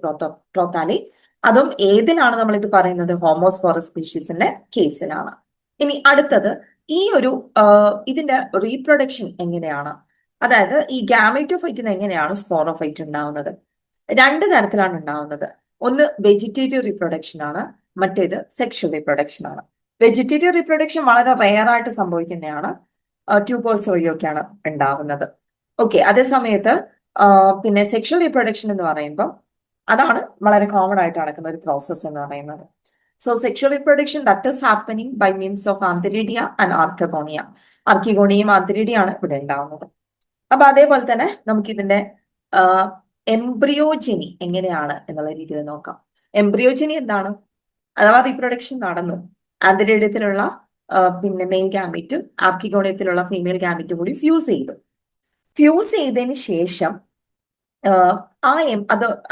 പ്രോത്താലി. അതും ഏതിലാണ് നമ്മൾ ഇത് പറയുന്നത്? ഹോമോസ്പോറസ് സ്പീഷീസിന്റെ കേസിലാണ്. ഇനി അടുത്തത്, ഈ ഒരു ഇതിന്റെ റീപ്രൊഡക്ഷൻ എങ്ങനെയാണ്? അതായത് ഈ ഗാമറ്റോഫൈറ്റിന് എങ്ങനെയാണ് സ്പോറോഫൈറ്റ് ഉണ്ടാവുന്നത്? 2 തരത്തിലാണ് ഉണ്ടാവുന്നത്. ഒന്ന് വെജിറ്റേറ്റീവ് റീപ്രൊഡക്ഷൻ ആണ്, മറ്റേത് സെക്ഷൽ റീപ്രൊഡക്ഷൻ ആണ്. വെജിറ്റേറ്റീവ് റീപ്രൊഡക്ഷൻ വളരെ റെയർ ആയിട്ട് സംഭവിക്കുന്നതാണ്, ട്യൂബേഴ്സ് വഴിയൊക്കെയാണ് ഉണ്ടാവുന്നത്. ഓക്കെ, അതേ സമയത്ത് പിന്നെ സെക്ഷൽ റീപ്രൊഡക്ഷൻ എന്ന് പറയുമ്പോൾ അതാണ് വളരെ കോമൺ ആയിട്ട് നടക്കുന്ന ഒരു പ്രോസസ്സ് എന്ന് പറയുന്നത്. So sexual reproduction that is happening by means of antheridia and archegonia. ആർക്കിഗോണിയയും ആന്തരിഡിയാണ് ഇവിടെ ഉണ്ടാവുന്നത്. അപ്പൊ അതേപോലെ തന്നെ നമുക്ക് ഇതിന്റെ എംബ്രിയോജനി എങ്ങനെയാണ് എന്നുള്ള രീതിയിൽ നോക്കാം. എംബ്രിയോജനി എന്താണ്? അഥവാ റീപ്രൊഡക്ഷൻ നടന്നു, ആന്തരിഡിയത്തിലുള്ള പിന്നെ മെയിൽ ഗാമീറ്റും ആർക്കിഗോണിയത്തിലുള്ള ഫീമെയിൽ ഗാമീറ്റും കൂടി ഫ്യൂസ് ചെയ്തതിന് ശേഷം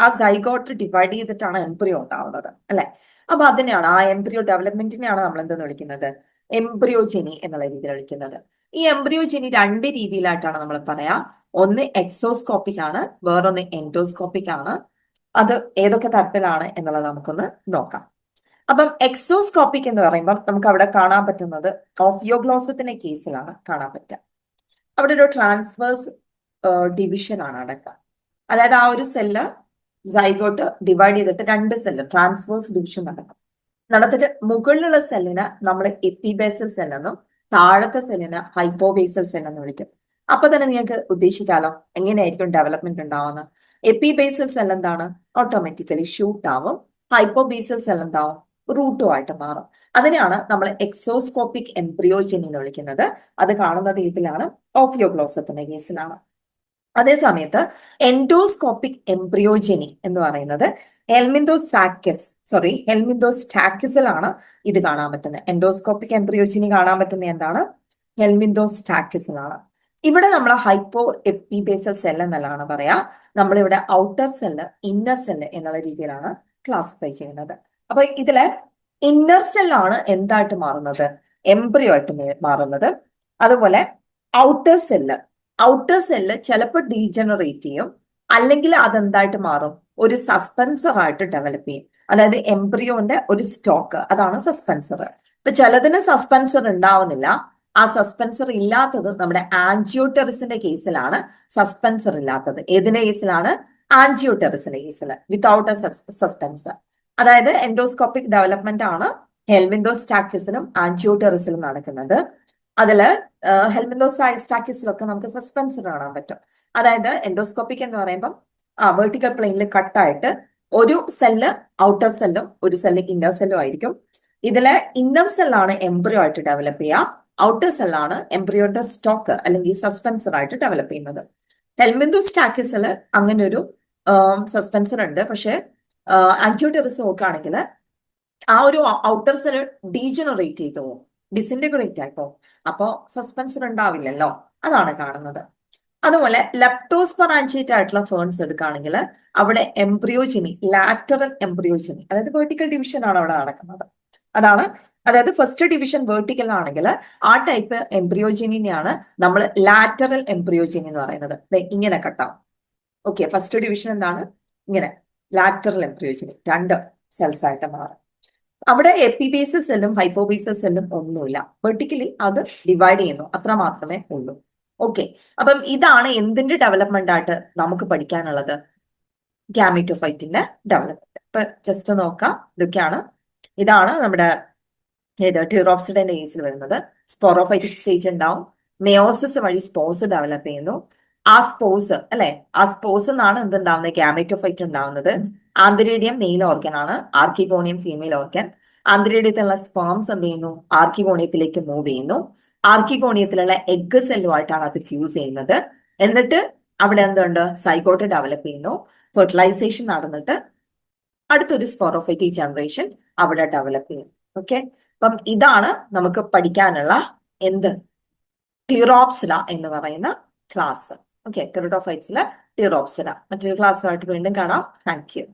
ആ സൈഗോട്ട് ഡിവൈഡ് ചെയ്തിട്ടാണ് എംബ്രിയോ ഉണ്ടാവുന്നത്, അല്ലെ? അപ്പൊ അതിനെയാണ്, ആ എംബ്രിയോ ഡെവലപ്മെന്റിനെയാണ് നമ്മൾ എന്തെന്ന് വിളിക്കുന്നത്? എംബ്രിയോജനി എന്നുള്ള രീതിയിൽ വിളിക്കുന്നത്. ഈ എംബ്രിയോജനി രണ്ട് രീതിയിലായിട്ടാണ് നമ്മൾ പറയാ. ഒന്ന് എക്സോസ്കോപ്പിക് ആണ്, വേറൊന്ന് എൻഡോസ്കോപ്പിക് ആണ്. അത് ഏതൊക്കെ തരത്തിലാണ് എന്നുള്ളത് നമുക്കൊന്ന് നോക്കാം. അപ്പം എക്സോസ്കോപ്പിക് എന്ന് പറയുമ്പോൾ നമുക്ക് അവിടെ കാണാൻ പറ്റുന്നത് ഓഫിയോഗ്ലോസത്തിന്റെ കേസിലാണ് കാണാൻ പറ്റുക. അവിടെ ഒരു ട്രാൻസ്വേഴ്സ് ഡിവിഷൻ ആണ് നടക്കുക. അതായത് ആ ഒരു സെല്ല് സൈഗോട്ട് ഡിവൈഡ് ചെയ്തിട്ട് രണ്ട് സെല്ല് ട്രാൻസ്വേഴ്സ് ഡിവിഷൻ നടത്തിട്ട് മുകളിലുള്ള സെല്ലിന് നമ്മൾ എപ്പിബേസൽ സെൽ എന്നും താഴത്തെ സെല്ലിന് ഹൈപ്പോബേസൽ സെൽ എന്ന് വിളിക്കും. അപ്പൊ തന്നെ നിങ്ങൾക്ക് ഉദ്ദേശിക്കാലോ എങ്ങനെയായിരിക്കും ഡെവലപ്മെന്റ് ഉണ്ടാവുന്നത്. എപ്പിബേസൽ സെൽ എന്താണ്? ഓട്ടോമാറ്റിക്കലി ഷൂട്ട് ആവും. ഹൈപ്പോബേസൽ സെൽ എന്താവും? റൂട്ടുമായിട്ട് മാറും. അതിനെയാണ് നമ്മൾ എക്സോസ്കോപ്പിക് എംബ്രിയോജനി എന്ന് വിളിക്കുന്നത്. അത് കാണുന്നത് ഇതിലാണ്, ഓഫിയോഗ്ലോസത്തിന്റെ കേസിലാണ്. അതേ സമയത്ത് എൻഡോസ്കോപ്പിക് എംബ്രിയോജനി എന്ന് പറയുന്നത് ഹെൽമിന്തോസ്റ്റാക്കിസിലാണ് ഇത് കാണാൻ പറ്റുന്നത്. എൻഡോസ്കോപ്പിക് എംബ്രിയോജനി കാണാൻ പറ്റുന്ന എന്താണ്? ഹെൽമിന്തോസ്റ്റാക്കിസിലാണ്. ഇവിടെ നമ്മൾ ഹൈപ്പോ എപ്പിബേസൽ സെൽ എന്നല്ലാണ് പറയാ, നമ്മളിവിടെ ഔട്ടർ സെല്ല്, ഇന്നർ സെല്ല് എന്നുള്ള രീതിയിലാണ് ക്ലാസിഫൈ ചെയ്യുന്നത്. അപ്പൊ ഇതിലെ ഇന്നർ സെല്ലാണ് എന്തായിട്ട് മാറുന്നത്? എംബ്രിയോ ആയിട്ട് മാറുന്നത്. അതുപോലെ ഔട്ടർ സെല്ല് ചിലപ്പോൾ ഡീജനറേറ്റ് ചെയ്യും, അല്ലെങ്കിൽ അതെന്തായിട്ട് മാറും? ഒരു സസ്പെൻസർ ആയിട്ട് ഡെവലപ്പ് ചെയ്യും. അതായത് എംബ്രിയോന്റെ ഒരു സ്റ്റോക്ക്, അതാണ് സസ്പെൻസർ. ഇപ്പൊ ചിലതിന് സസ്പെൻസർ ഉണ്ടാവുന്നില്ല. ആ സസ്പെൻസർ ഇല്ലാത്തത് നമ്മുടെ ആൻജിയോടെറിസിന്റെ കേസിലാണ് സസ്പെൻസർ ഇല്ലാത്തത്. ഏതിന്റെ കേസിലാണ്? ആൻജിയോടെറിസിന്റെ കേസിൽ വിത്തൗട്ട് എ സസ്പെൻസർ. അതായത് എൻഡോസ്കോപ്പിക് ഡെവലപ്മെന്റ് ആണ് ഹെൽമിന്തോസ്റ്റാക്കിസിലും ആൻജിയോടെറിസിലും നടക്കുന്നത്. അതില് ഹെൽമിന്തോസ്റ്റാക്കിസിലൊക്കെ നമുക്ക് സസ്പെൻസർ കാണാൻ പറ്റും. അതായത് എൻഡോസ്കോപ്പിക് എന്ന് പറയുമ്പോൾ വെർട്ടിക്കൽ പ്ലെയിനിൽ കട്ടായിട്ട് ഒരു സെല്ല് ഔട്ടർ സെല്ലും ഒരു സെല്ല് ഇന്നർ സെല്ലും ആയിരിക്കും. ഇതിലെ ഇന്നർ സെല്ലാണ് എംബ്രിയോ ആയിട്ട് ഡെവലപ്പ് ചെയ്യുക, ഔട്ടർ സെല്ലാണ് എംബ്രിയോയുടെ സ്റ്റോക്ക് അല്ലെങ്കിൽ സസ്പെൻസർ ആയിട്ട് ഡെവലപ്പ് ചെയ്യുന്നത്. ഹെൽമിന്തോസ്റ്റാക്കിസിൽ അങ്ങനെ ഒരു സസ്പെൻസർ ഉണ്ട്. പക്ഷെ ആൻജിയോടെറിസ് നോക്കുകയാണെങ്കിൽ ആ ഒരു ഔട്ടർ സെല്ല് ഡീജനറേറ്റ് ചെയ്തു പോകും, ഡിസിൻറ്റഗ്രേറ്റ് ആയിപ്പോ. അപ്പോ സസ്പെൻസർ ഉണ്ടാവില്ലല്ലോ, അതാണ് കാണുന്നത്. അതുപോലെ ലെപ്റ്റോസ്പൊറാൻജിയേറ്റ് ആയിട്ടുള്ള ഫേൺസ് എടുക്കുകയാണെങ്കിൽ അവിടെ എംബ്രിയോജനി, ലാറ്ററൽ എംബ്രിയോജനി, അതായത് വെർട്ടിക്കൽ ഡിവിഷൻ ആണ് അവിടെ നടക്കുന്നത്. അതായത് ഫസ്റ്റ് ഡിവിഷൻ വെർട്ടിക്കൽ ആണെങ്കിൽ ആ ടൈപ്പ് എംബ്രിയോജനിനെയാണ് നമ്മൾ ലാറ്ററൽ എംബ്രിയോജനി എന്ന് പറയുന്നത്. ഇങ്ങനെ കട്ടാവും. ഓക്കെ, ഫസ്റ്റ് ഡിവിഷൻ എന്താണ്? ഇങ്ങനെ ലാറ്ററൽ എംബ്രിയോജനി, രണ്ട് സെൽസ് ആയിട്ട് മാറും. അവിടെ എപ്പിബേസൽ സെല്ലും ഹൈപ്പോബേസൽ സെല്ലും ഒന്നുമില്ല, വെർട്ടിക്കലി അത് ഡിവൈഡ് ചെയ്യുന്നു, അത്ര മാത്രമേ ഉള്ളൂ. ഓക്കെ, അപ്പം ഇതാണ് എന്തിന്റെ ഡെവലപ്മെന്റ് ആയിട്ട് നമുക്ക് പഠിക്കാനുള്ളത്? ഗാമീറ്റോഫൈറ്റിന്റെ ഡെവലപ്മെന്റ്. ഇപ്പൊ ജസ്റ്റ് നോക്കാം, ഇതാണ് നമ്മുടെ ട്യൂറോപ്സിഡന്റെ കേസിൽ വരുന്നത്. സ്പോറോഫൈറ്റിക് സ്റ്റേജ് ഉണ്ടാവും, മെയോസിസ് വഴി സ്പോസ് ഡെവലപ്പ് ചെയ്യുന്നു. ആ സ്പോസ് ആ സ്പോസ് എന്നാണ് എന്തുണ്ടാവുന്നത്? ഗാമീറ്റോഫൈറ്റ് ഉണ്ടാവുന്നത്. ആന്തരീഡിയം മെയിൽ ഓർഗൻ ആണ്, ആർക്കിഗോണിയം ഫീമെയിൽ ഓർഗൻ. ആന്തരീഡിയത്തിലുള്ള സ്പേംസ് എന്ത് ചെയ്യുന്നു? ആർക്കിഗോണിയത്തിലേക്ക് മൂവ് ചെയ്യുന്നു. ആർക്കിഗോണിയത്തിലുള്ള എഗ് സെല്ലുമായിട്ടാണ് അത് ഫ്യൂസ് ചെയ്യുന്നത്. എന്നിട്ട് അവിടെ എന്തുണ്ട്? സൈഗോട്ട് ഡെവലപ്പ് ചെയ്യുന്നു. ഫെർട്ടിലൈസേഷൻ നടന്നിട്ട് അടുത്തൊരു സ്പോറോഫൈറ്റിക് ജനറേഷൻ അവിടെ ഡെവലപ്പ് ചെയ്യും. ഓക്കെ, അപ്പം ഇതാണ് നമുക്ക് പഠിക്കാനുള്ള ട്യൂറോപ്സില എന്ന് പറയുന്ന ക്ലാസ്. ഓക്കെ, ടെറിഡോഫൈറ്റ്സിലെ ട്യൂറോപ്സില. മറ്റൊരു ക്ലാസ്സുമായിട്ട് വീണ്ടും കാണാം. Thank you.